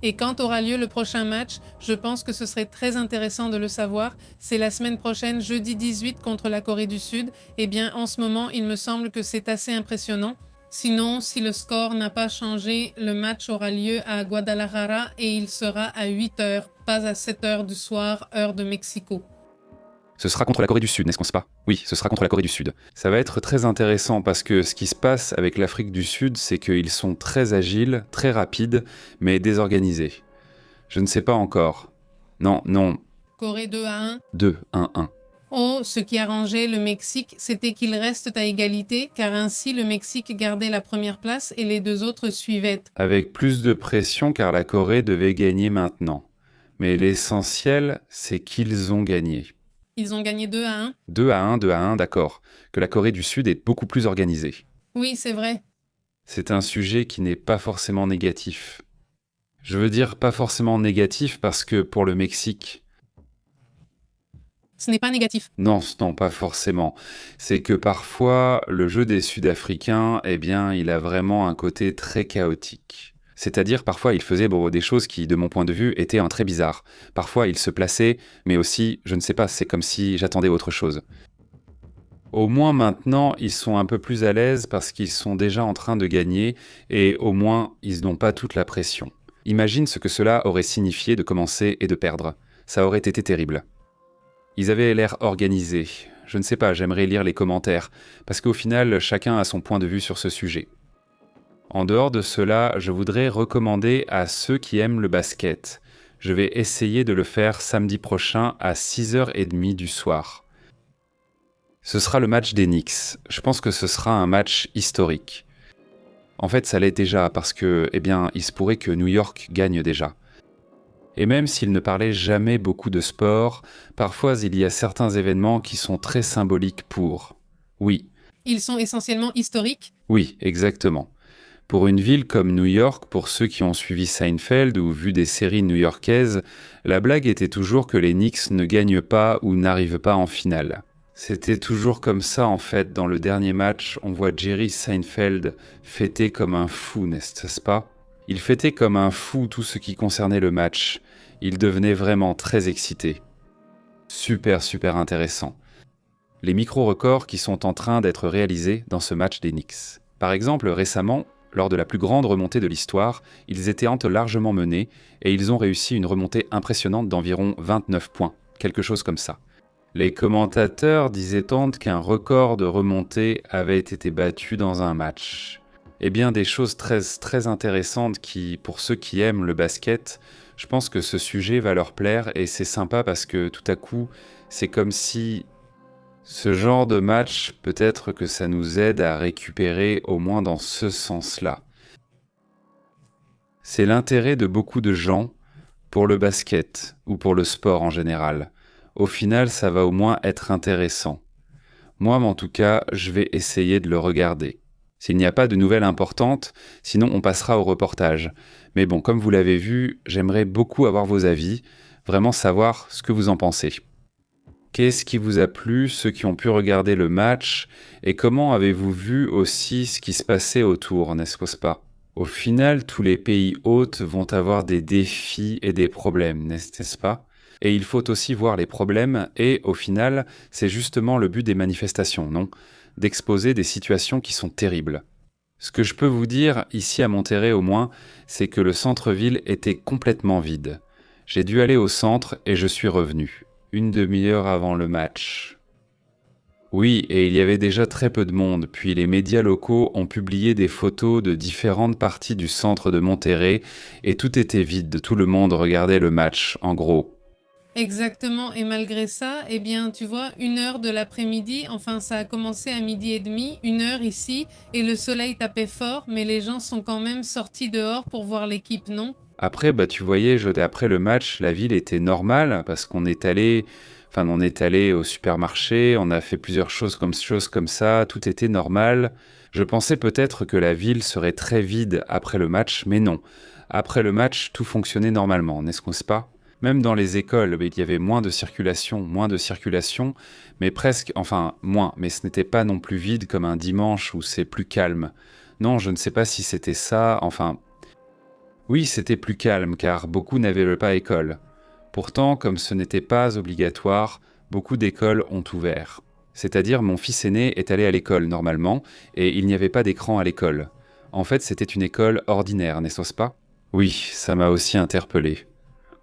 Et quand aura lieu le prochain match, je pense que ce serait très intéressant de le savoir. C'est la semaine prochaine, jeudi 18 contre la Corée du Sud. Eh bien, en ce moment, il me semble que c'est assez impressionnant. Sinon, si le score n'a pas changé, le match aura lieu à Guadalajara et il sera à 8 heures, pas à 7 heures du soir, heure de Mexico. Ce sera contre la Corée du Sud, n'est-ce pas? Oui, ce sera contre la Corée du Sud. Ça va être très intéressant parce que ce qui se passe avec l'Afrique du Sud, c'est qu'ils sont très agiles, très rapides, mais désorganisés. Je ne sais pas encore. Non, Corée 2-1. 2-1-1. Oh, ce qui arrangeait le Mexique, c'était qu'ils restent à égalité, car ainsi le Mexique gardait la première place et les deux autres suivaient. Avec plus de pression car la Corée devait gagner maintenant. Mais l'essentiel, c'est qu'ils ont gagné. Ils ont gagné 2-1. 2-1, d'accord. Que la Corée du Sud est beaucoup plus organisée. Oui, c'est vrai. C'est un sujet qui n'est pas forcément négatif. Je veux dire pas forcément négatif parce que pour le Mexique... Ce n'est pas négatif. Non, pas forcément. C'est que parfois, le jeu des Sud-Africains, il a vraiment un côté très chaotique. C'est-à-dire, parfois, il faisait des choses qui, de mon point de vue, étaient très bizarres. Parfois, il se plaçait, mais aussi, je ne sais pas, c'est comme si j'attendais autre chose. Au moins maintenant, ils sont un peu plus à l'aise parce qu'ils sont déjà en train de gagner et au moins, ils n'ont pas toute la pression. Imagine ce que cela aurait signifié de commencer et de perdre. Ça aurait été terrible. Ils avaient l'air organisés. Je ne sais pas, j'aimerais lire les commentaires, parce qu'au final, chacun a son point de vue sur ce sujet. En dehors de cela, je voudrais recommander à ceux qui aiment le basket. Je vais essayer de le faire samedi prochain à 6h30 du soir. Ce sera le match des Knicks. Je pense que ce sera un match historique. En fait, ça l'est déjà, parce que, il se pourrait que New York gagne déjà. Et même s'ils ne parlaient jamais beaucoup de sport, parfois il y a certains événements qui sont très symboliques pour. Oui. Ils sont essentiellement historiques? Oui, exactement. Pour une ville comme New York, pour ceux qui ont suivi Seinfeld ou vu des séries new-yorkaises, la blague était toujours que les Knicks ne gagnent pas ou n'arrivent pas en finale. C'était toujours comme ça en fait. Dans le dernier match, on voit Jerry Seinfeld fêter comme un fou, n'est-ce pas? Il fêtait comme un fou tout ce qui concernait le match. Il devenait vraiment très excité. Super intéressant. Les micro-records qui sont en train d'être réalisés dans ce match des Knicks. Par exemple, récemment, lors de la plus grande remontée de l'histoire, ils étaient largement menés et ils ont réussi une remontée impressionnante d'environ 29 points, quelque chose comme ça. Les commentateurs disaient tant qu'un record de remontée avait été battu dans un match. Des choses très intéressantes qui, pour ceux qui aiment le basket, je pense que ce sujet va leur plaire et c'est sympa parce que tout à coup, c'est comme si ce genre de match, peut-être que ça nous aide à récupérer au moins dans ce sens-là. C'est l'intérêt de beaucoup de gens pour le basket ou pour le sport en général. Au final, ça va au moins être intéressant. Moi, en tout cas, je vais essayer de le regarder. S'il n'y a pas de nouvelles importantes, sinon on passera au reportage. Mais bon, comme vous l'avez vu, j'aimerais beaucoup avoir vos avis, vraiment savoir ce que vous en pensez. Qu'est-ce qui vous a plu, ceux qui ont pu regarder le match, et comment avez-vous vu aussi ce qui se passait autour, n'est-ce pas? Au final, tous les pays hôtes vont avoir des défis et des problèmes, n'est-ce pas? Et il faut aussi voir les problèmes, et au final, c'est justement le but des manifestations, non? D'exposer des situations qui sont terribles. Ce que je peux vous dire, ici à Monterrey au moins, c'est que le centre-ville était complètement vide. J'ai dû aller au centre et je suis revenu. 1 demi-heure avant le match. Oui, et il y avait déjà très peu de monde, puis les médias locaux ont publié des photos de différentes parties du centre de Monterrey et tout était vide, tout le monde regardait le match, en gros. Exactement, et malgré ça, tu vois, 1h de l'après-midi, ça a commencé à 12h30, 1h ici, et le soleil tapait fort, mais les gens sont quand même sortis dehors pour voir l'équipe, non? Après, tu voyais, après le match, la ville était normale, parce qu'on est allé au supermarché, on a fait plusieurs choses comme ça, tout était normal. Je pensais peut-être que la ville serait très vide après le match, mais non. Après le match, tout fonctionnait normalement, n'est-ce pas? Même dans les écoles, il y avait moins de circulation, mais presque, moins, mais ce n'était pas non plus vide comme un dimanche où c'est plus calme. Non, je ne sais pas si c'était ça, oui, c'était plus calme, car beaucoup n'avaient pas école. Pourtant, comme ce n'était pas obligatoire, beaucoup d'écoles ont ouvert. C'est-à-dire, mon fils aîné est allé à l'école normalement, et il n'y avait pas d'écran à l'école. En fait, c'était une école ordinaire, n'est-ce pas? Oui, ça m'a aussi interpellé.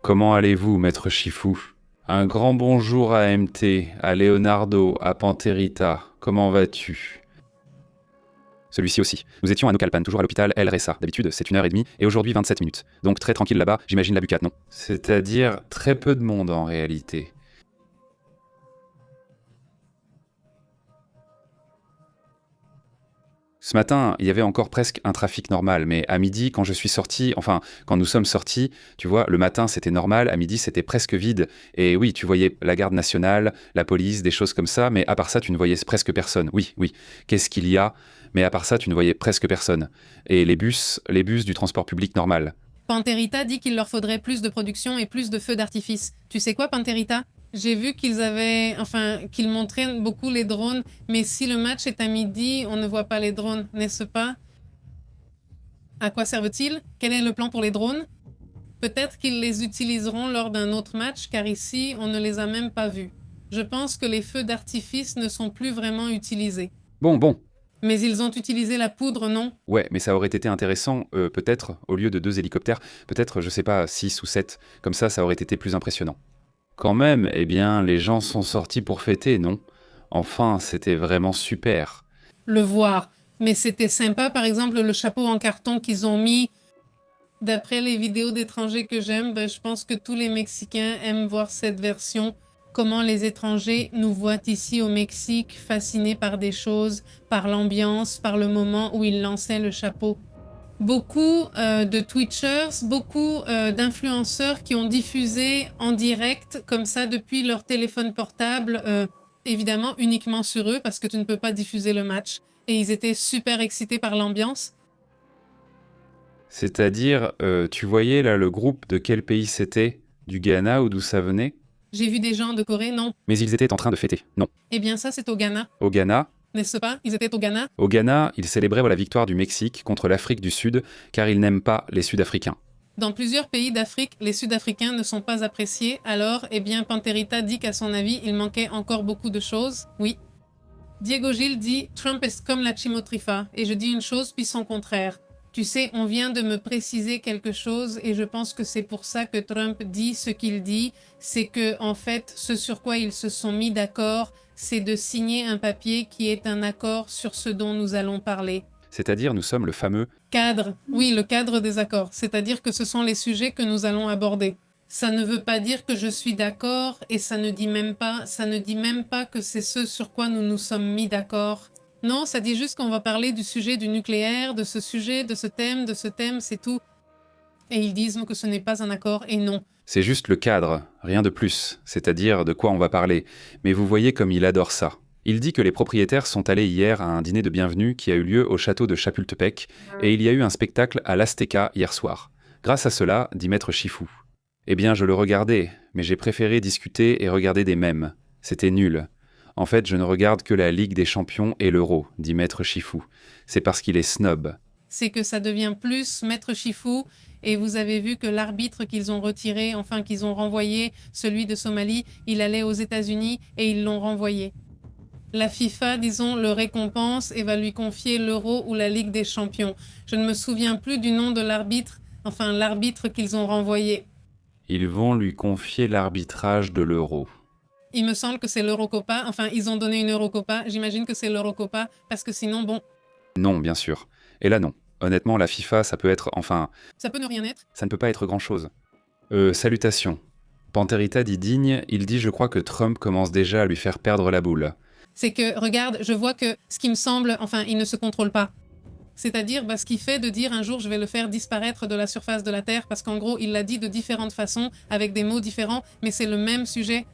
Comment allez-vous, maître Chifou? Un grand bonjour à MT, à Leonardo, à Panterita. Comment vas-tu? Celui-ci aussi. Nous étions à Naucalpan, toujours à l'hôpital El Ressa. D'habitude, c'est 1h30, et aujourd'hui 27 minutes. Donc très tranquille là-bas, j'imagine la bucate, non? C'est-à-dire très peu de monde en réalité. Ce matin, il y avait encore presque un trafic normal, mais à midi, quand je suis sorti, enfin, quand nous sommes sortis, tu vois, le matin c'était normal, à midi c'était presque vide. Et oui, tu voyais la garde nationale, la police, des choses comme ça, mais à part ça, tu ne voyais presque personne. Oui, oui, qu'est-ce qu'il y a? Mais à part ça, tu ne voyais presque personne. Et les bus du transport public normal. Panterita dit qu'il leur faudrait plus de production et plus de feux d'artifice. Tu sais quoi, Panterita? J'ai vu qu'ils montraient beaucoup les drones, mais si le match est à midi, on ne voit pas les drones, n'est-ce pas? À quoi servent-ils? Quel est le plan pour les drones? Peut-être qu'ils les utiliseront lors d'un autre match, car ici, on ne les a même pas vus. Je pense que les feux d'artifice ne sont plus vraiment utilisés. Bon. Mais ils ont utilisé la poudre, non? Ouais, mais ça aurait été intéressant, peut-être, au lieu de 2 hélicoptères, peut-être, je sais pas, 6 ou 7. Comme ça aurait été plus impressionnant. Quand même, eh bien, les gens sont sortis pour fêter, non? Enfin, c'était vraiment super. Le voir. Mais c'était sympa, par exemple, le chapeau en carton qu'ils ont mis. D'après les vidéos d'étrangers que j'aime, je pense que tous les Mexicains aiment voir cette version. Comment les étrangers nous voient ici au Mexique, fascinés par des choses, par l'ambiance, par le moment où ils lançaient le chapeau. Beaucoup de Twitchers, beaucoup d'influenceurs qui ont diffusé en direct, comme ça, depuis leur téléphone portable, évidemment uniquement sur eux, parce que tu ne peux pas diffuser le match. Et ils étaient super excités par l'ambiance. C'est-à-dire, tu voyais là le groupe de quel pays c'était? Du Ghana ou d'où ça venait? J'ai vu des gens de Corée, non. Mais ils étaient en train de fêter, non. Eh bien ça, c'est au Ghana. Au Ghana? N'est-ce pas? Ils étaient au Ghana. Au Ghana, ils célébraient la victoire du Mexique contre l'Afrique du Sud, car ils n'aiment pas les Sud-Africains. Dans plusieurs pays d'Afrique, les Sud-Africains ne sont pas appréciés, alors, eh bien, Panterita dit qu'à son avis, il manquait encore beaucoup de choses. Oui. Diego Gil dit « Trump est comme la chimotrifa », et je dis une chose puis son contraire. Tu sais, on vient de me préciser quelque chose et je pense que c'est pour ça que Trump dit ce qu'il dit, c'est que, en fait, ce sur quoi ils se sont mis d'accord, c'est de signer un papier qui est un accord sur ce dont nous allons parler. C'est-à-dire, nous sommes le fameux cadre. Oui, le cadre des accords. C'est-à-dire que ce sont les sujets que nous allons aborder. Ça ne veut pas dire que je suis d'accord et ça ne dit même pas que c'est ce sur quoi nous nous sommes mis d'accord. Non, ça dit juste qu'on va parler du sujet du nucléaire, de ce sujet, de ce thème, c'est tout. Et ils disent que ce n'est pas un accord et non. C'est juste le cadre, rien de plus, c'est-à-dire de quoi on va parler. Mais vous voyez comme il adore ça. Il dit que les propriétaires sont allés hier à un dîner de bienvenue qui a eu lieu au château de Chapultepec et il y a eu un spectacle à l'Azteca hier soir. Grâce à cela, dit Maître Chifou. Eh bien, je le regardais, mais j'ai préféré discuter et regarder des mèmes. C'était nul. En fait, je ne regarde que la Ligue des Champions et l'Euro, dit Maître Chifou. C'est parce qu'il est snob. C'est que ça devient plus Maître Chifou, et vous avez vu que l'arbitre qu'ils ont retiré, qu'ils ont renvoyé, celui de Somalie, il allait aux États-Unis et ils l'ont renvoyé. La FIFA, disons, le récompense et va lui confier l'Euro ou la Ligue des Champions. Je ne me souviens plus du nom de l'arbitre, l'arbitre qu'ils ont renvoyé. Ils vont lui confier l'arbitrage de l'Euro. Il me semble que c'est l'Eurocopa. Ils ont donné une Eurocopa. J'imagine que c'est l'Eurocopa, parce que sinon, bon... Non, bien sûr. Et là, non. Honnêtement, la FIFA, ça peut être... Ça peut ne rien être. Ça ne peut pas être grand-chose. Salutations. Panterita dit digne, il dit « Je crois que Trump commence déjà à lui faire perdre la boule. » C'est que, regarde, je vois que ce qui me semble... il ne se contrôle pas. C'est-à-dire, ce qu'il fait de dire un jour je vais le faire disparaître de la surface de la Terre, parce qu'en gros, il l'a dit de différentes façons, avec des mots différents, mais c'est le même sujet.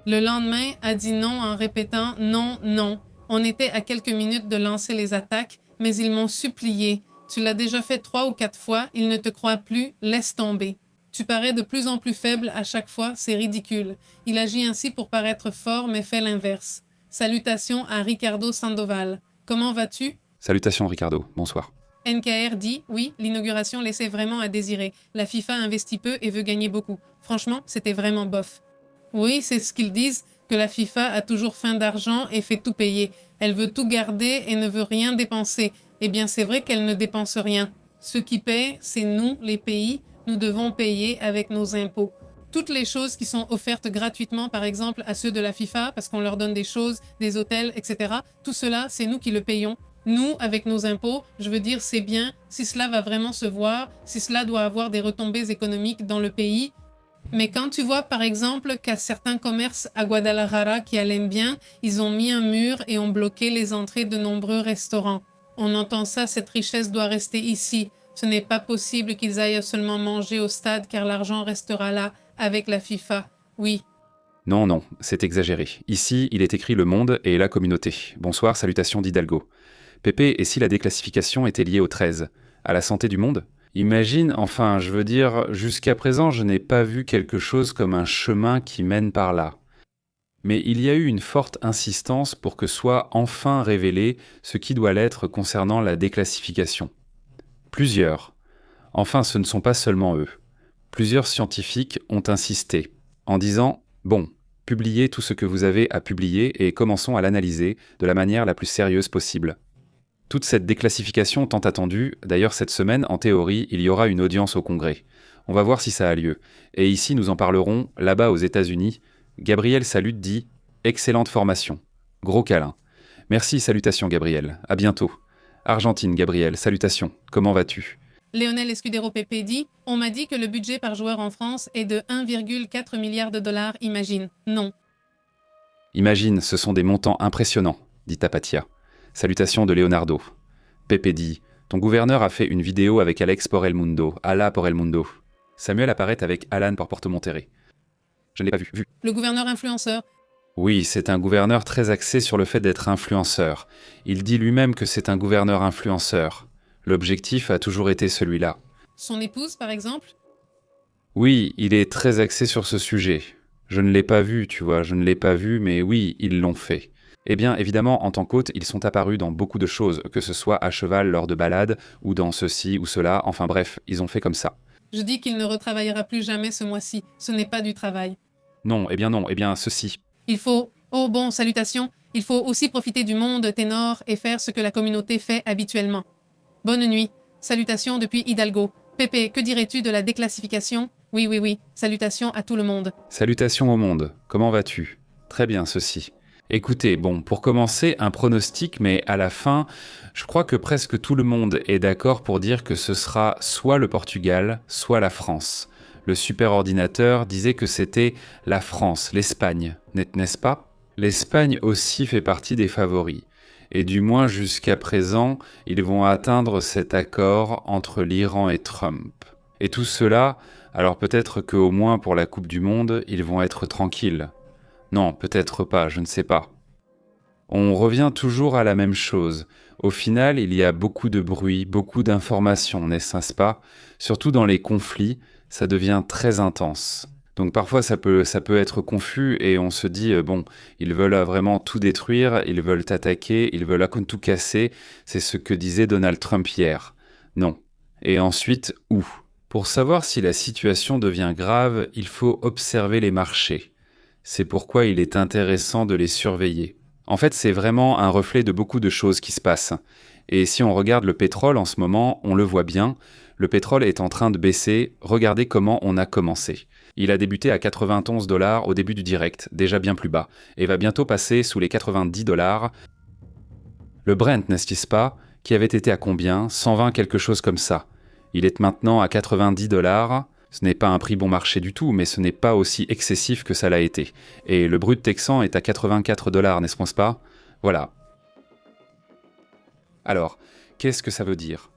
Le lendemain, a dit non en répétant non, non. On était à quelques minutes de lancer les attaques, mais ils m'ont supplié. Tu l'as déjà fait 3 ou 4 fois, ils ne te croient plus, laisse tomber. Tu parais de plus en plus faible à chaque fois, c'est ridicule. Il agit ainsi pour paraître fort, mais fait l'inverse. Salutations à Ricardo Sandoval. Comment vas-tu? Salutations Ricardo, bonsoir. NKR dit, oui, l'inauguration laissait vraiment à désirer. La FIFA investit peu et veut gagner beaucoup. Franchement, c'était vraiment bof. Oui, c'est ce qu'ils disent, que la FIFA a toujours faim d'argent et fait tout payer. Elle veut tout garder et ne veut rien dépenser. Eh bien, c'est vrai qu'elle ne dépense rien. Ce qui paie, c'est nous, les pays. Nous devons payer avec nos impôts. toutes les choses qui sont offertes gratuitement, par exemple, à ceux de la FIFA, parce qu'on leur donne des choses, des hôtels, etc. Tout cela, c'est nous qui le payons. Nous, avec nos impôts, je veux dire, c'est bien si cela va vraiment se voir, si cela doit avoir des retombées économiques dans le pays. Mais quand tu vois, par exemple, qu'à certains commerces à Guadalajara qui allaient bien, ils ont mis un mur et ont bloqué les entrées de nombreux restaurants. On entend ça, cette richesse doit rester ici. Ce n'est pas possible qu'ils aillent seulement manger au stade car l'argent restera là, avec la FIFA. Oui. Non, non, c'est exagéré. Ici, il est écrit le monde et la communauté. Bonsoir, salutations d'Hidalgo. Pépé, et si la déclassification était liée au 13 ? À la santé du monde ? Imagine, enfin, je veux dire, jusqu'à présent, je n'ai pas vu quelque chose comme un chemin qui mène par là. Mais il y a eu une forte insistance pour que soit enfin révélé ce qui doit l'être concernant la déclassification. Plusieurs. Enfin, ce ne sont pas seulement eux. Plusieurs scientifiques ont insisté, en disant « Bon, publiez tout ce que vous avez à publier et commençons à l'analyser de la manière la plus sérieuse possible. » Toute cette déclassification tant attendue, d'ailleurs cette semaine, en théorie, il y aura une audience au Congrès. On va voir si ça a lieu. Et ici, nous en parlerons, là-bas aux États-Unis. Gabriel Salut dit « Excellente formation. Gros câlin. » Merci, salutations Gabriel. À bientôt. Argentine, Gabriel, salutations. Comment vas-tu ? Lionel Escudero Pepe dit « On m'a dit que le budget par joueur en France est de 1,4 milliard de dollars, imagine. Non. » Imagine, ce sont des montants impressionnants, dit Tapatia. Salutations de Leonardo. Pepe dit « Ton gouverneur a fait une vidéo avec Alex por el Mundo. Allah por el Mundo. » Samuel apparaît avec Alan pour Porto Monterrey. Je ne l'ai pas vu. Le gouverneur influenceur. Oui, c'est un gouverneur très axé sur le fait d'être influenceur. Il dit lui-même que c'est un gouverneur influenceur. L'objectif a toujours été celui-là. Son épouse, par exemple ? Oui, il est très axé sur ce sujet. Je ne l'ai pas vu, tu vois, je ne l'ai pas vu, mais oui, ils l'ont fait. Eh bien, évidemment, en tant qu'hôtes, ils sont apparus dans beaucoup de choses, que ce soit à cheval lors de balades, ou dans ceci ou cela, enfin bref, ils ont fait comme ça. Je dis qu'il ne retravaillera plus jamais ce mois-ci. Ce n'est pas du travail. Non, eh bien, ceci. Il faut... Oh bon, salutations. Il faut aussi profiter du monde ténor et faire ce que la communauté fait habituellement. Bonne nuit. Salutations depuis Hidalgo. Pépé, que dirais-tu de la déclassification ? Oui. Salutations à tout le monde. Salutations au monde. Comment vas-tu ? Très bien, ceci. Écoutez, bon, pour commencer, un pronostic, mais à la fin, je crois que presque tout le monde est d'accord pour dire que ce sera soit le Portugal, soit la France. Le superordinateur disait que c'était la France, l'Espagne, n'est-ce pas ? L'Espagne aussi fait partie des favoris. Et du moins jusqu'à présent, ils vont atteindre cet accord entre l'Iran et Trump. Et tout cela, alors peut-être qu'au moins pour la Coupe du Monde, ils vont être tranquilles. Non, peut-être pas, je ne sais pas. On revient toujours à la même chose. Au final, il y a beaucoup de bruit, beaucoup d'informations, n'est-ce pas ? Surtout dans les conflits, ça devient très intense. Donc parfois ça peut être confus et on se dit bon, ils veulent vraiment tout détruire, ils veulent attaquer, ils veulent tout casser, c'est ce que disait Donald Trump hier. Non. Et ensuite, où ? Pour savoir si la situation devient grave, il faut observer les marchés. C'est pourquoi il est intéressant de les surveiller. En fait, c'est vraiment un reflet de beaucoup de choses qui se passent. Et si on regarde le pétrole en ce moment, on le voit bien, le pétrole est en train de baisser, regardez comment on a commencé. Il a débuté à 91 $ au début du direct, déjà bien plus bas, et va bientôt passer sous les 90 $. Le Brent, n'est-ce pas, qui avait été à combien ? 120 quelque chose comme ça. Il est maintenant à 90 $. Ce n'est pas un prix bon marché du tout, mais ce n'est pas aussi excessif que ça l'a été. Et le brut texan est à 84 $, n'est-ce pas ? Voilà. Alors, qu'est-ce que ça veut dire ?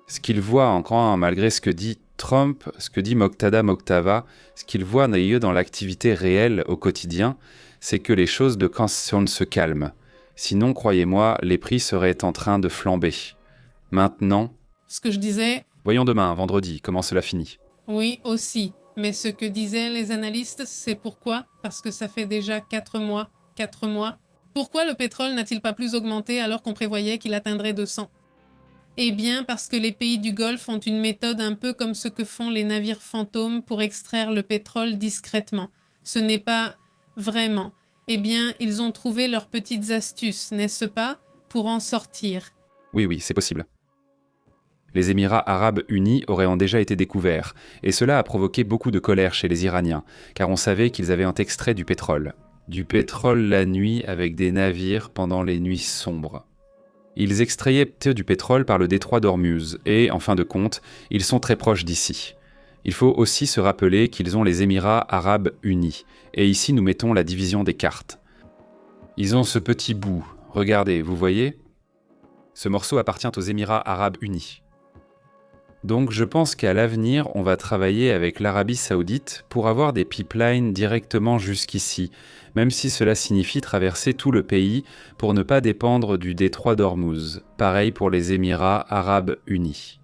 Ce qu'il voit encore, malgré ce que dit Trump, ce que dit Moqtada Moqtava, ce qu'il voit dans l'activité réelle au quotidien, c'est que les choses de Cancun se calment. Sinon, croyez-moi, les prix seraient en train de flamber. Maintenant... Ce que je disais... Voyons demain, vendredi, comment cela finit. Oui, aussi. Mais ce que disaient les analystes, c'est pourquoi ? Parce que ça fait déjà 4 mois. 4 mois. Pourquoi le pétrole n'a-t-il pas plus augmenté alors qu'on prévoyait qu'il atteindrait 200 ? Eh bien, parce que les pays du Golfe ont une méthode un peu comme ce que font les navires fantômes pour extraire le pétrole discrètement. Ce n'est pas vraiment. Eh bien, ils ont trouvé leurs petites astuces, n'est-ce pas, pour en sortir. Oui, c'est possible. Les Émirats arabes unis auraient déjà été découverts, et cela a provoqué beaucoup de colère chez les Iraniens, car on savait qu'ils avaient extrait du pétrole. Du pétrole la nuit avec des navires pendant les nuits sombres. Ils extrayaient du pétrole par le détroit d'Ormuz, et, en fin de compte, ils sont très proches d'ici. Il faut aussi se rappeler qu'ils ont les Émirats arabes unis, et ici nous mettons la division des cartes. Ils ont ce petit bout, regardez, vous voyez ? Ce morceau appartient aux Émirats arabes unis. Donc je pense qu'à l'avenir, on va travailler avec l'Arabie Saoudite pour avoir des pipelines directement jusqu'ici, même si cela signifie traverser tout le pays pour ne pas dépendre du détroit d'Ormuz. Pareil pour les Émirats arabes unis.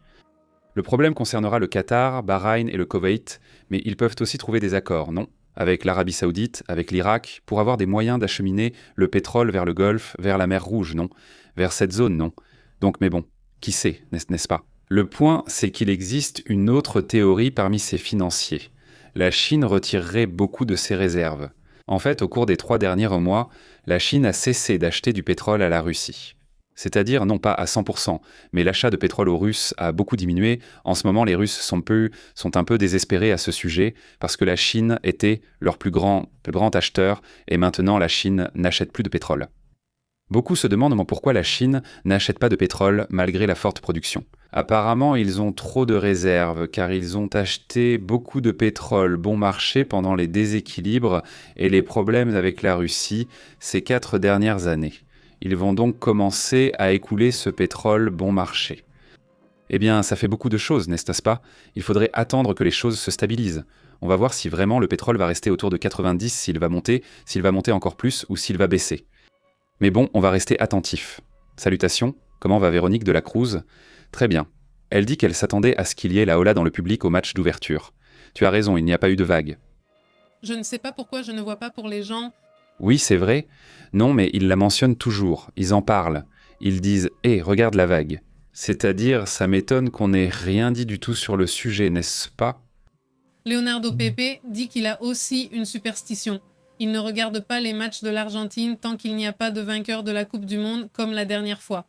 Le problème concernera le Qatar, Bahreïn et le Koweït, mais ils peuvent aussi trouver des accords, non ? Avec l'Arabie Saoudite, avec l'Irak, pour avoir des moyens d'acheminer le pétrole vers le Golfe, vers la mer Rouge, non ? Vers cette zone, non ? Donc, mais bon, qui sait, n'est-ce pas ? Le point, c'est qu'il existe une autre théorie parmi ces financiers. La Chine retirerait beaucoup de ses réserves. En fait, au cours des 3 derniers mois, la Chine a cessé d'acheter du pétrole à la Russie. C'est-à-dire, non pas à 100%, mais l'achat de pétrole aux Russes a beaucoup diminué. En ce moment, les Russes sont un peu désespérés à ce sujet, parce que la Chine était leur plus grand acheteur, et maintenant la Chine n'achète plus de pétrole. Beaucoup se demandent pourquoi la Chine n'achète pas de pétrole malgré la forte production. Apparemment, ils ont trop de réserves car ils ont acheté beaucoup de pétrole bon marché pendant les déséquilibres et les problèmes avec la Russie ces 4 dernières années. Ils vont donc commencer à écouler ce pétrole bon marché. Eh bien, ça fait beaucoup de choses, n'est-ce pas ? Il faudrait attendre que les choses se stabilisent. On va voir si vraiment le pétrole va rester autour de 90, s'il va monter encore plus ou s'il va baisser. Mais bon, on va rester attentif. Salutations, comment va Véronique de la Cruz ? Très bien. Elle dit qu'elle s'attendait à ce qu'il y ait la hola dans le public au match d'ouverture. Tu as raison, il n'y a pas eu de vague. Je ne sais pas pourquoi je ne vois pas pour les gens. Oui, c'est vrai. Non, mais ils la mentionnent toujours, ils en parlent. Ils disent « Hé, regarde la vague ». C'est-à-dire, ça m'étonne qu'on n'ait rien dit du tout sur le sujet, n'est-ce pas ? Leonardo Pepe dit qu'il a aussi une superstition. Il ne regarde pas les matchs de l'Argentine tant qu'il n'y a pas de vainqueur de la Coupe du Monde comme la dernière fois.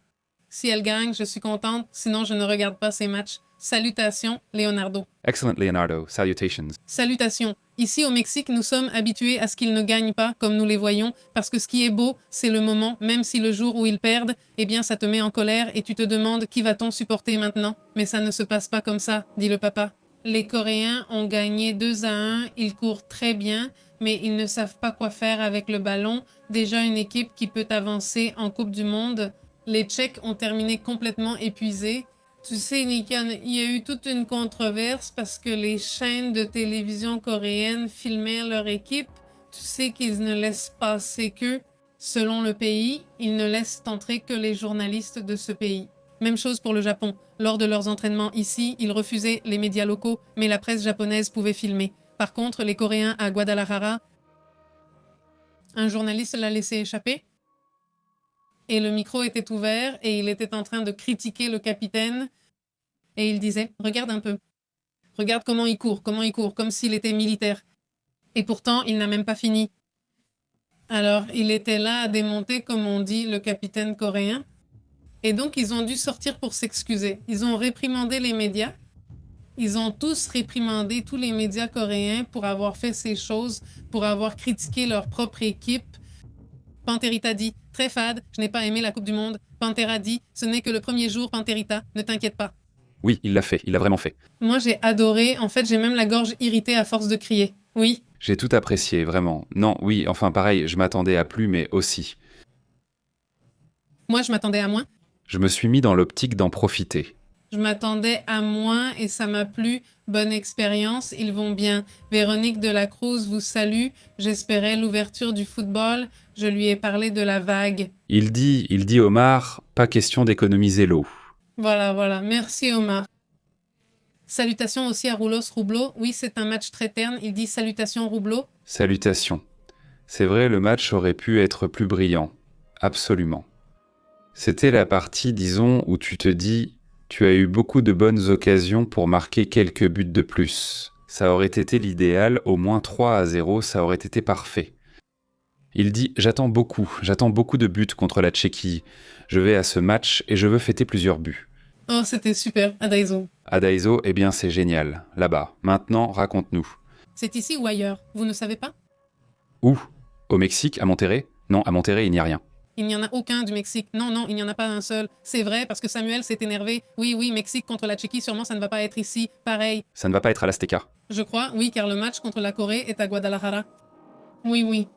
Si elle gagne, je suis contente, sinon je ne regarde pas ces matchs. Salutations, Leonardo. Excellent, Leonardo. Salutations. Salutations. Ici au Mexique, nous sommes habitués à ce qu'ils ne gagnent pas comme nous les voyons, parce que ce qui est beau, c'est le moment, même si le jour où ils perdent, eh bien ça te met en colère et tu te demandes qui va-t-on supporter maintenant. Mais ça ne se passe pas comme ça, dit le papa. Les Coréens ont gagné 2-1, ils courent très bien, mais ils ne savent pas quoi faire avec le ballon. Déjà une équipe qui peut avancer en Coupe du Monde. Les Tchèques ont terminé complètement épuisés. Tu sais, Nikan, il y a eu toute une controverse parce que les chaînes de télévision coréennes filmaient leur équipe. Tu sais qu'ils ne laissent passer qu'eux. Selon le pays, ils ne laissent entrer que les journalistes de ce pays. Même chose pour le Japon. Lors de leurs entraînements ici, ils refusaient les médias locaux, mais la presse japonaise pouvait filmer. Par contre, les Coréens à Guadalajara, un journaliste l'a laissé échapper et le micro était ouvert et il était en train de critiquer le capitaine et il disait « Regarde un peu, regarde comment il court, comme s'il était militaire. » Et pourtant, il n'a même pas fini. Alors, il était là à démonter, comme on dit, le capitaine coréen. Et donc, ils ont dû sortir pour s'excuser. Ils ont réprimandé les médias. Ils ont tous réprimandé tous les médias coréens pour avoir fait ces choses, pour avoir critiqué leur propre équipe. Pantherita dit « Très fade, je n'ai pas aimé la Coupe du Monde. » Pantera dit « Ce n'est que le premier jour, Pantherita, ne t'inquiète pas. » Oui, il l'a fait, il l'a vraiment fait. Moi, j'ai adoré. En fait, j'ai même la gorge irritée à force de crier. Oui. J'ai tout apprécié, vraiment. Non, oui, enfin pareil, je m'attendais à plus, mais aussi. Moi, je m'attendais à moins. Je me suis mis dans l'optique d'en profiter. Je m'attendais à moins et ça m'a plu. Bonne expérience, ils vont bien. Véronique de la Cruz vous salue. J'espérais l'ouverture du football. Je lui ai parlé de la vague. Il dit Omar, pas question d'économiser l'eau. Voilà. Merci Omar. Salutations aussi à Roulos Roublo. Oui, c'est un match très terne. Il dit salutations Roublo. Salutations. C'est vrai, le match aurait pu être plus brillant. Absolument. C'était la partie, disons, où tu te dis... Tu as eu beaucoup de bonnes occasions pour marquer quelques buts de plus. Ça aurait été l'idéal, au moins 3-0, ça aurait été parfait. Il dit « J'attends beaucoup de buts contre la Tchéquie. Je vais à ce match et je veux fêter plusieurs buts. » Oh, c'était super, à Daiso. À Daiso, eh bien c'est génial. Là-bas. Maintenant, raconte-nous. C'est ici ou ailleurs? Vous ne savez pas? Où? Au Mexique? À Monterrey? Non, à Monterrey, il n'y a rien. Il n'y en a aucun du Mexique. Non, non, il n'y en a pas un seul. C'est vrai, parce que Samuel s'est énervé. Oui, oui, Mexique contre la Tchéquie, sûrement ça ne va pas être ici. Pareil. Ça ne va pas être à l'Azteca. Je crois, oui, car le match contre la Corée est à Guadalajara. Oui, oui.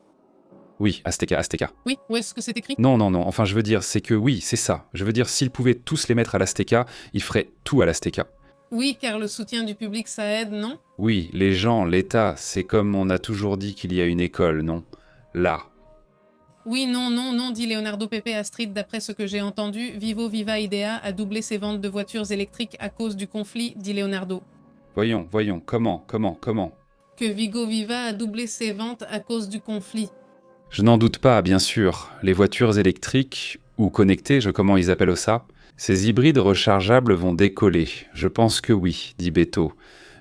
Oui, Azteca, Azteca. Oui, où est-ce que c'est écrit? Non, non, non, enfin je veux dire, c'est que oui, c'est ça. Je veux dire, s'ils pouvaient tous les mettre à l'Azteca, ils feraient tout à l'Azteca. Oui, car le soutien du public, ça aide, non? Oui, les gens, l'État, c'est comme on a toujours dit qu'il y a une école, non? Là. Oui, non, non, non, dit Leonardo Pepe Astrid, d'après ce que j'ai entendu, Vivo Viva Idea a doublé ses ventes de voitures électriques à cause du conflit, dit Leonardo. Voyons, comment? Que Vigo Viva a doublé ses ventes à cause du conflit. Je n'en doute pas, bien sûr. Les voitures électriques, ou connectées, comment ils appellent ça, ces hybrides rechargeables vont décoller. Je pense que oui, dit Beto.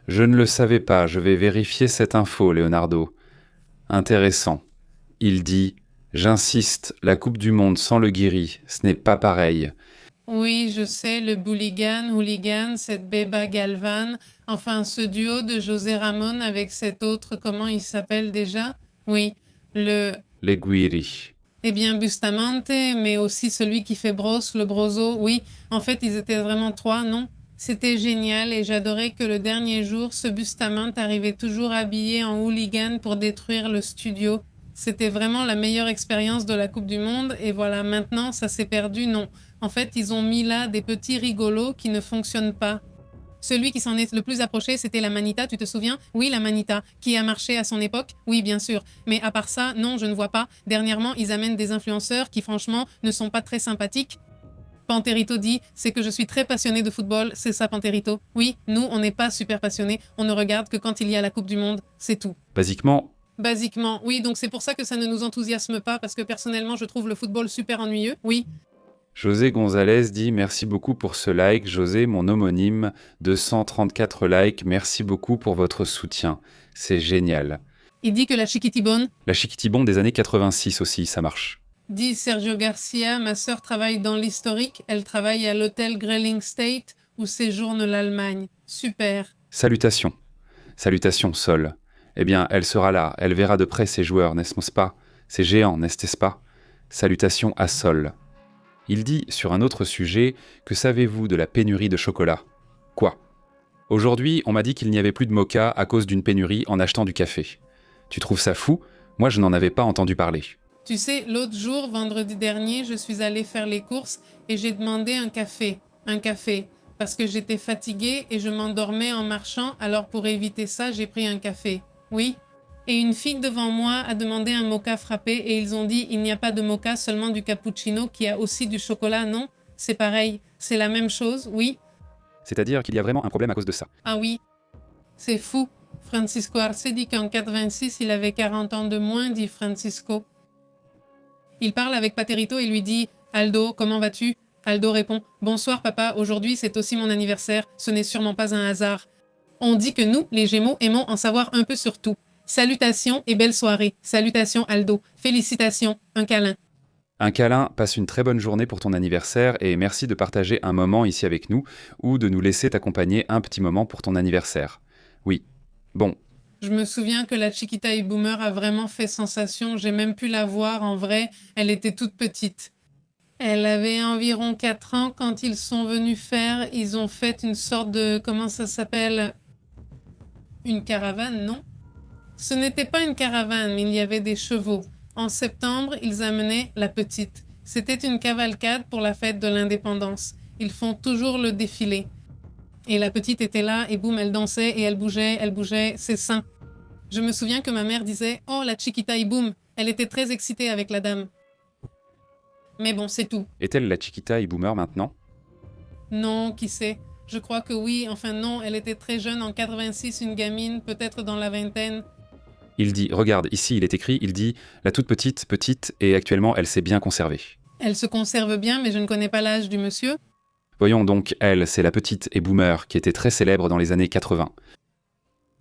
Je ne le savais pas, je vais vérifier cette info, Leonardo. Intéressant. Il dit « J'insiste, la Coupe du Monde sans le Guiri, ce n'est pas pareil. » Oui, je sais, le hooligan, cette Beba Galvan, enfin ce duo de José Ramon avec cet autre, comment il s'appelle déjà? Oui, Les Guiri. Eh bien, Bustamante, mais aussi celui qui fait Brosse, le Broso, oui. En fait, ils étaient vraiment trois, non? C'était génial et j'adorais que le dernier jour, ce Bustamante arrivait toujours habillé en hooligan pour détruire le studio. C'était vraiment la meilleure expérience de la Coupe du Monde et voilà, maintenant, ça s'est perdu, non. En fait, ils ont mis là des petits rigolos qui ne fonctionnent pas. Celui qui s'en est le plus approché, c'était la Manita, tu te souviens? Oui, la Manita, qui a marché à son époque? Oui, bien sûr. Mais à part ça, non, je ne vois pas. Dernièrement, ils amènent des influenceurs qui, franchement, ne sont pas très sympathiques. Panterito dit, c'est que je suis très passionné de football, c'est ça, Panterito? Oui, nous, on n'est pas super passionnés, on ne regarde que quand il y a la Coupe du Monde, c'est tout. Basiquement, oui, donc c'est pour ça que ça ne nous enthousiasme pas, parce que personnellement, je trouve le football super ennuyeux, oui. José Gonzalez dit « Merci beaucoup pour ce like, José, mon homonyme, 234 likes, merci beaucoup pour votre soutien. C'est génial. » Il dit que la Chiquitibone... La Chiquitibone des années 86 aussi, ça marche. Dit Sergio Garcia, ma sœur travaille dans l'historique, elle travaille à l'hôtel Grelling State où séjourne l'Allemagne. Super. Salutations. Salutations, Sol. Eh bien, elle sera là, elle verra de près ces joueurs, n'est-ce pas? Ces géants, n'est-ce pas? Salutations à Sol. Il dit, sur un autre sujet, que savez-vous de la pénurie de chocolat? Quoi? Aujourd'hui, on m'a dit qu'il n'y avait plus de mocha à cause d'une pénurie en achetant du café. Tu trouves ça fou? Moi, je n'en avais pas entendu parler. Tu sais, l'autre jour, vendredi dernier, je suis allée faire les courses et j'ai demandé un café, parce que j'étais fatiguée et je m'endormais en marchant, alors pour éviter ça, j'ai pris un café. Oui. Et une fille devant moi a demandé un mocha frappé et ils ont dit il n'y a pas de mocha, seulement du cappuccino qui a aussi du chocolat, non? C'est pareil, c'est la même chose, oui. C'est-à-dire qu'il y a vraiment un problème à cause de ça. Ah oui, c'est fou. Francisco Arce dit qu'en 86, il avait 40 ans de moins, dit Francisco. Il parle avec Paterito et lui dit « Aldo, comment vas-tu ?» Aldo répond « Bonsoir papa, aujourd'hui c'est aussi mon anniversaire, ce n'est sûrement pas un hasard. » On dit que nous, les Gémeaux, aimons en savoir un peu sur tout. Salutations et belle soirée. Salutations Aldo. Félicitations. Un câlin. Un câlin, passe une très bonne journée pour ton anniversaire et merci de partager un moment ici avec nous ou de nous laisser t'accompagner un petit moment pour ton anniversaire. Oui. Bon. Je me souviens que la Chiquita et Boomer a vraiment fait sensation. J'ai même pu la voir en vrai. Elle était toute petite. Elle avait environ 4 ans quand ils sont venus faire. Ils ont fait une sorte de... Comment ça s'appelle? Une caravane, non? Ce n'était pas une caravane, mais il y avait des chevaux. En septembre, ils amenaient la petite. C'était une cavalcade pour la fête de l'indépendance. Ils font toujours le défilé. Et la petite était là, et boum, elle dansait, et elle bougeait, c'est sain. Je me souviens que ma mère disait « Oh, la Chiquita y boum !» Elle était très excitée avec la dame. Mais bon, c'est tout. Est-elle la Chiquita et Boomer maintenant? Non, qui sait? Je crois que oui, enfin non, elle était très jeune en 86, une gamine, peut-être dans la vingtaine. Il dit, regarde, ici il est écrit, il dit « La toute petite, et actuellement elle s'est bien conservée. » Elle se conserve bien, mais je ne connais pas l'âge du monsieur. Voyons donc, elle, c'est la petite et Boomer, qui était très célèbre dans les années 80.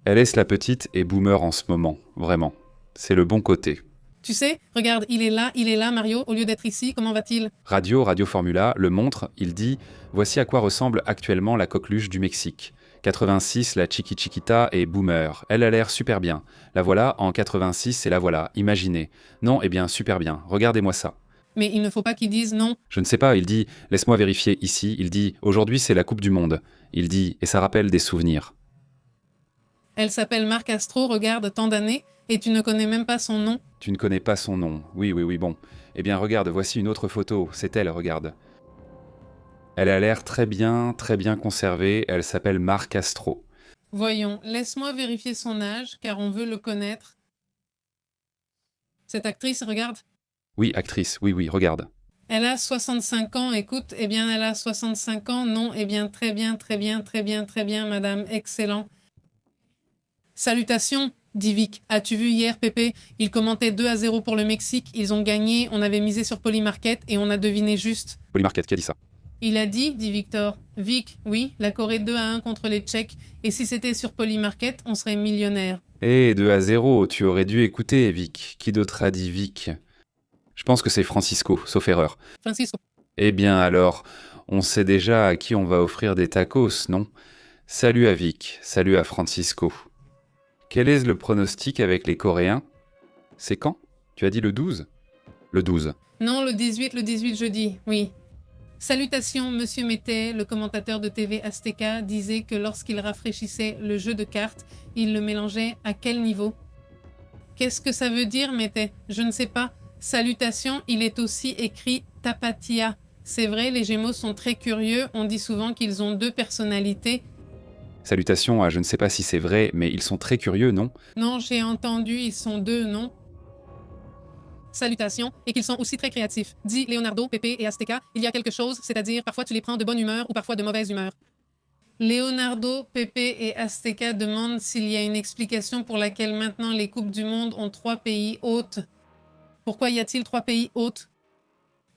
Elle est la petite et Boomer en ce moment, vraiment. C'est le bon côté. Tu sais, regarde, il est là, Mario, au lieu d'être ici, comment va-t-il? Radio Formula le montre, il dit « Voici à quoi ressemble actuellement la coqueluche du Mexique. 86, la Chiqui Chiquita est boomer. Elle a l'air super bien. La voilà en 86 et la voilà, imaginez. Non, eh bien, super bien. Regardez-moi ça. » Mais il ne faut pas qu'ils disent non. Je ne sais pas, il dit « Laisse-moi vérifier ici. » Il dit « Aujourd'hui, c'est la Coupe du Monde. » Il dit « Et ça rappelle des souvenirs. » Elle s'appelle Marc Astro, regarde, tant d'années, et tu ne connais même pas son nom. Tu ne connais pas son nom. Oui, bon. Eh bien, regarde, voici une autre photo. C'est elle, regarde. Elle a l'air très bien conservée. Elle s'appelle Marc Astro. Voyons, laisse-moi vérifier son âge, car on veut le connaître. Cette actrice, regarde. Oui, actrice, oui, regarde. Elle a 65 ans, écoute, eh bien, elle a 65 ans, non, eh bien, très bien, madame, excellent. Salutations, dit Vic. As-tu vu hier, Pépé? Ils commentaient 2-0 pour le Mexique, ils ont gagné, on avait misé sur Polymarket et on a deviné juste. Polymarket, qui a dit ça? Il a dit Victor. Vic, oui, la Corée 2-1 contre les Tchèques, et si c'était sur Polymarket, on serait millionnaire. Eh, 2-0, tu aurais dû écouter, Vic. Qui d'autre a dit Vic? Je pense que c'est Francisco, sauf erreur. Francisco. Eh bien alors, on sait déjà à qui on va offrir des tacos, non? Salut à Vic, salut à Francisco. Quel est le pronostic avec les Coréens? C'est quand? Tu as dit le 12? Le 12. Non, le 18 jeudi, oui. Salutations, Monsieur Mété, le commentateur de TV Azteca, disait que lorsqu'il rafraîchissait le jeu de cartes, il le mélangeait à quel niveau? Qu'est-ce que ça veut dire, Mété? Je ne sais pas. Salutations, il est aussi écrit Tapatia. C'est vrai, les Gémeaux sont très curieux, on dit souvent qu'ils ont deux personnalités. Salutations à je ne sais pas si c'est vrai, mais ils sont très curieux, non? Non, j'ai entendu, ils sont deux, non? Salutations, et qu'ils sont aussi très créatifs. Dit Leonardo, Pepe et Azteca, il y a quelque chose, c'est-à-dire parfois tu les prends de bonne humeur ou parfois de mauvaise humeur. Leonardo, Pepe et Azteca demandent s'il y a une explication pour laquelle maintenant les Coupes du Monde ont 3 pays hôtes. Pourquoi y a-t-il 3 pays hôtes?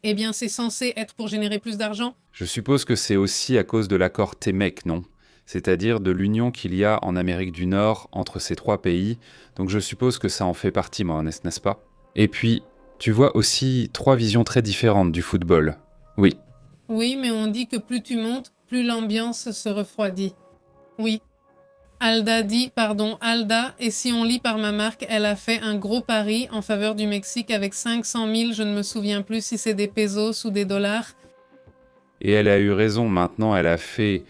Eh bien, c'est censé être pour générer plus d'argent. Je suppose que c'est aussi à cause de l'accord TEMEC, non? C'est-à-dire de l'union qu'il y a en Amérique du Nord entre ces 3 pays. Donc je suppose que ça en fait partie, moi, n'est-ce pas? Et puis, tu vois aussi 3 visions très différentes du football. Oui. Oui, mais on dit que plus tu montes, plus l'ambiance se refroidit. Oui. Alda, et si on lit par ma marque, elle a fait un gros pari en faveur du Mexique avec 500 000, je ne me souviens plus si c'est des pesos ou des dollars. Et elle a eu raison, maintenant elle a fait...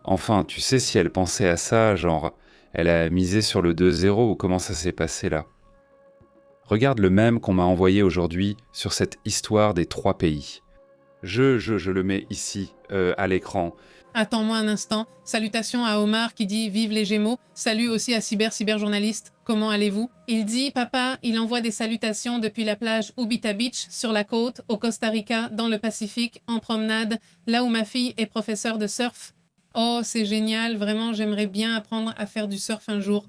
Enfin, tu sais si elle pensait à ça, genre, elle a misé sur le 2-0 ou comment ça s'est passé là? Regarde le mème qu'on m'a envoyé aujourd'hui sur cette histoire des 3 pays. Je le mets ici, à l'écran. Attends-moi un instant. Salutations à Omar qui dit « Vive les Gémeaux ». Salut aussi à Cyberjournaliste. Comment allez-vous? Il dit « Papa, il envoie des salutations depuis la plage Ubita Beach, sur la côte, au Costa Rica, dans le Pacifique, en promenade, là où ma fille est professeure de surf. Oh, c'est génial, vraiment, j'aimerais bien apprendre à faire du surf un jour. »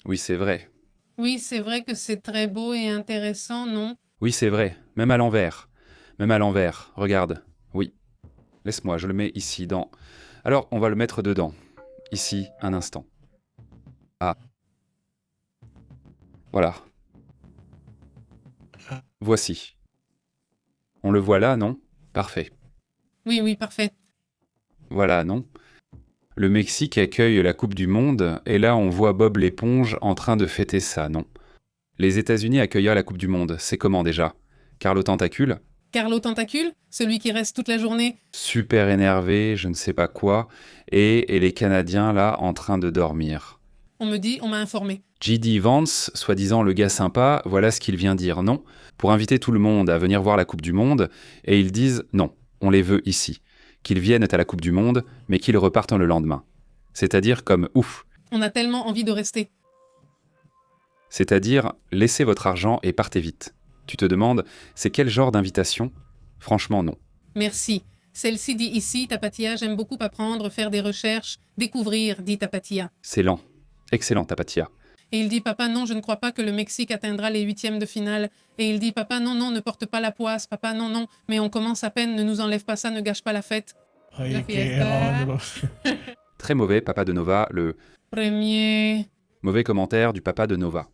Oui, c'est vrai. Oui, c'est vrai que c'est très beau et intéressant, non? Oui, c'est vrai, même à l'envers. Regarde. Oui. Laisse-moi, je le mets ici, dans... Alors, on va le mettre dedans. Ici, un instant. Ah. Voilà. Voici. On le voit là, non? Parfait. Oui, parfait. Voilà, non? Le Mexique accueille la Coupe du Monde, et là on voit Bob l'éponge en train de fêter ça, non? Les États-Unis accueillir la Coupe du Monde, c'est comment déjà? Carlo Tentacule? Carlo Tentacule, celui qui reste toute la journée. Super énervé, je ne sais pas quoi, et les Canadiens là en train de dormir. On m'a informé. J.D. Vance, soi-disant le gars sympa, voilà ce qu'il vient dire, non? Pour inviter tout le monde à venir voir la Coupe du Monde, et ils disent non, on les veut ici. Qu'ils viennent à la Coupe du Monde, mais qu'ils repartent le lendemain. C'est-à-dire comme ouf. On a tellement envie de rester. C'est-à-dire, laissez votre argent et partez vite. Tu te demandes, c'est quel genre d'invitation? Franchement, non. Merci. Celle-ci dit ici, Tapatia, j'aime beaucoup apprendre, faire des recherches, découvrir, dit Tapatia. C'est lent. Excellent, Tapatia. Et il dit, papa, non, je ne crois pas que le Mexique atteindra les 8e de finale. Et il dit, papa, non, ne porte pas la poisse. Papa, non, mais on commence à peine, ne nous enlève pas ça, ne gâche pas la fête. Ay, qué ogro. Très mauvais, papa de Nova, le Premier. mauvais commentaire du papa de Nova.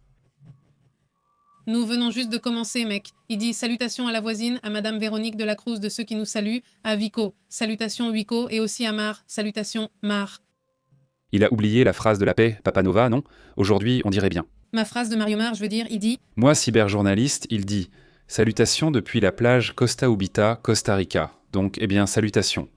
Nous venons juste de commencer, mec. Il dit salutations à la voisine, à Madame Véronique de la Cruz de ceux qui nous saluent, à Vico, salutations Vico, et aussi à Mar, salutations Mar. Il a oublié la phrase de la paix, Papa Nova, non? Aujourd'hui, on dirait bien. Ma phrase de Mario Mar, je veux dire, il dit Moi, cyberjournaliste, il dit « Salutations depuis la plage Costa Ubita, Costa Rica ». Donc, eh bien, salutations.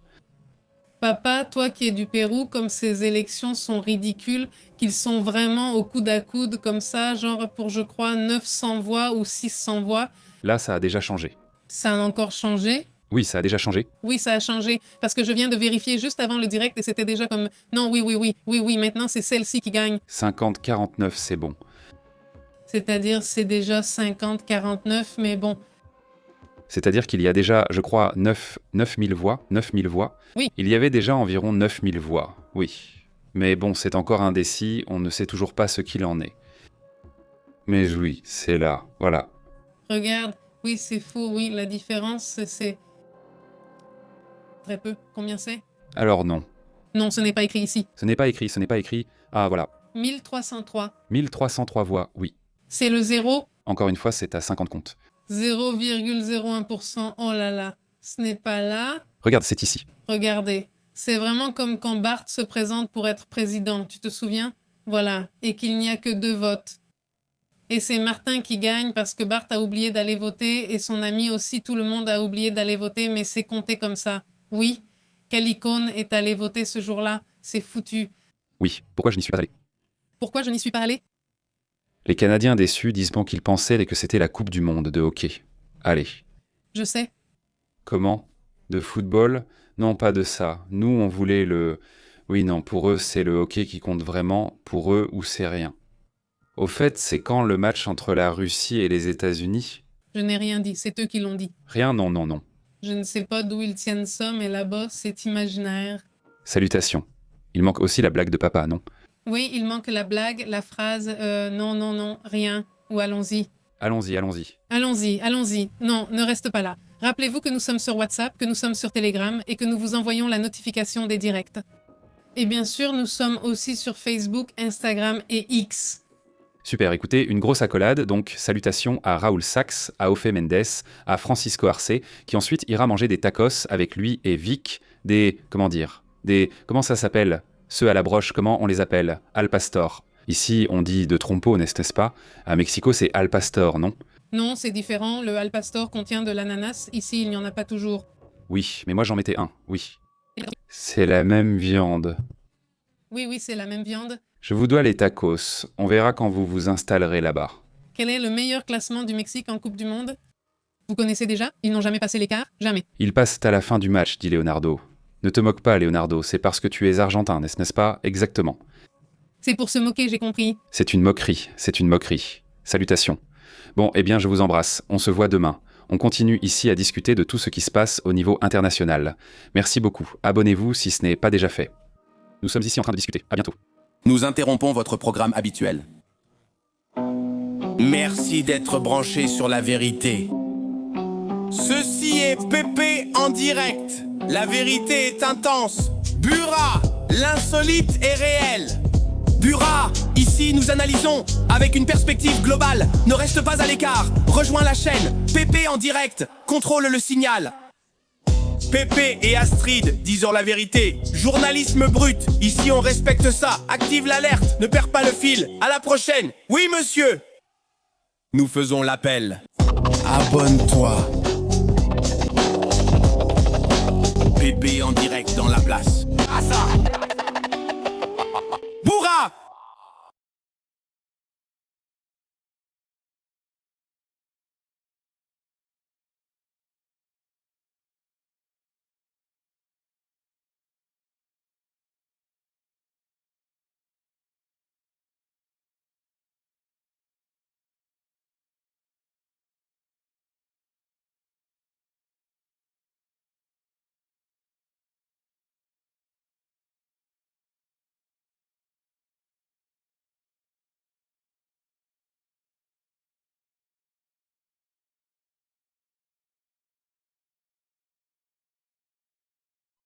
Papa, toi qui es du Pérou, comme ces élections sont ridicules, qu'ils sont vraiment au coude à coude comme ça, genre pour, je crois, 900 voix ou 600 voix. Là, ça a déjà changé. Ça a encore changé? Oui, ça a déjà changé. Oui, ça a changé, parce que je viens de vérifier juste avant le direct et c'était déjà comme « Non, oui, maintenant c'est celle-ci qui gagne. » 50-49, c'est bon. C'est-à-dire, c'est déjà 50-49, mais bon. C'est-à-dire qu'il y a déjà, je crois, 9000 voix. 9000 voix. Oui. Il y avait déjà environ 9000 voix, oui. Mais bon, c'est encore indécis, on ne sait toujours pas ce qu'il en est. Mais oui, c'est là, voilà. Regarde, oui, c'est faux, oui, la différence, c'est... Très peu. Combien c'est? Alors non. Non, ce n'est pas écrit ici. Ce n'est pas écrit. Ah, voilà. 1303. 1303 voix, oui. C'est le 0. Encore une fois, c'est à 50 comptes. 0,01%. Oh là là. Ce n'est pas là. Regarde, c'est ici. Regardez. C'est vraiment comme quand Bart se présente pour être président. Tu te souviens? Voilà. Et qu'il n'y a que 2 votes. Et c'est Martin qui gagne parce que Bart a oublié d'aller voter et son ami aussi, tout le monde a oublié d'aller voter, mais c'est compté comme ça. Oui. Quelle icône est allé voter ce jour-là? C'est foutu. Oui, pourquoi je n'y suis pas allé? Pourquoi je n'y suis pas allé? Les Canadiens déçus disent bon qu'ils pensaient que c'était la Coupe du Monde de hockey. Allez. Je sais. Comment? De football? Non, pas de ça. Nous, on voulait le... Oui, non, pour eux, c'est le hockey qui compte vraiment. Pour eux, ou c'est rien. Au fait, c'est quand le match entre la Russie et les États-Unis? Je n'ai rien dit, c'est eux qui l'ont dit. Rien, non. Je ne sais pas d'où ils tiennent ça, mais là-bas, c'est imaginaire. Salutations. Il manque aussi la blague de papa, non? Oui, il manque la blague, la phrase non, rien, ou allons-y. Allons-y. Allons-y. Non, ne reste pas là. Rappelez-vous que nous sommes sur WhatsApp, que nous sommes sur Telegram et que nous vous envoyons la notification des directs. Et bien sûr, nous sommes aussi sur Facebook, Instagram et X. Super, écoutez, une grosse accolade, donc salutations à Raoul Sachs, à Ofe Mendes, à Francisco Arce, qui ensuite ira manger des tacos avec lui et Vic, comment ça s'appelle? Ceux à la broche, comment on les appelle? Al pastor. Ici, on dit de trompeau, n'est-ce pas? À Mexico, c'est al pastor, non? Non, c'est différent, le al pastor contient de l'ananas, ici il n'y en a pas toujours. Oui, mais moi j'en mettais un, oui. C'est la même viande. Oui, c'est la même viande. Je vous dois les tacos. On verra quand vous vous installerez là-bas. Quel est le meilleur classement du Mexique en Coupe du Monde? Vous connaissez déjà? Ils n'ont jamais passé l'écart? Jamais. Ils passent à la fin du match, dit Leonardo. Ne te moque pas, Leonardo, c'est parce que tu es argentin, n'est-ce pas? Exactement. C'est pour se moquer, j'ai compris. C'est une moquerie. Salutations. Bon, eh bien, je vous embrasse. On se voit demain. On continue ici à discuter de tout ce qui se passe au niveau international. Merci beaucoup. Abonnez-vous si ce n'est pas déjà fait. Nous sommes ici en train de discuter. À bientôt. Nous interrompons votre programme habituel. Merci d'être branché sur la vérité. Ceci est Pépé en direct. La vérité est intense. Bura, l'insolite est réel. Bura, ici nous analysons avec une perspective globale. Ne reste pas à l'écart. Rejoins la chaîne. Pépé en direct. Contrôle le signal. Pépé et Astrid disent la vérité. Journalisme brut, ici on respecte ça. Active l'alerte, ne perds pas le fil. À la prochaine. Oui monsieur. Nous faisons l'appel. Abonne-toi. Pépé en direct dans la place. Ah ça. Bourra.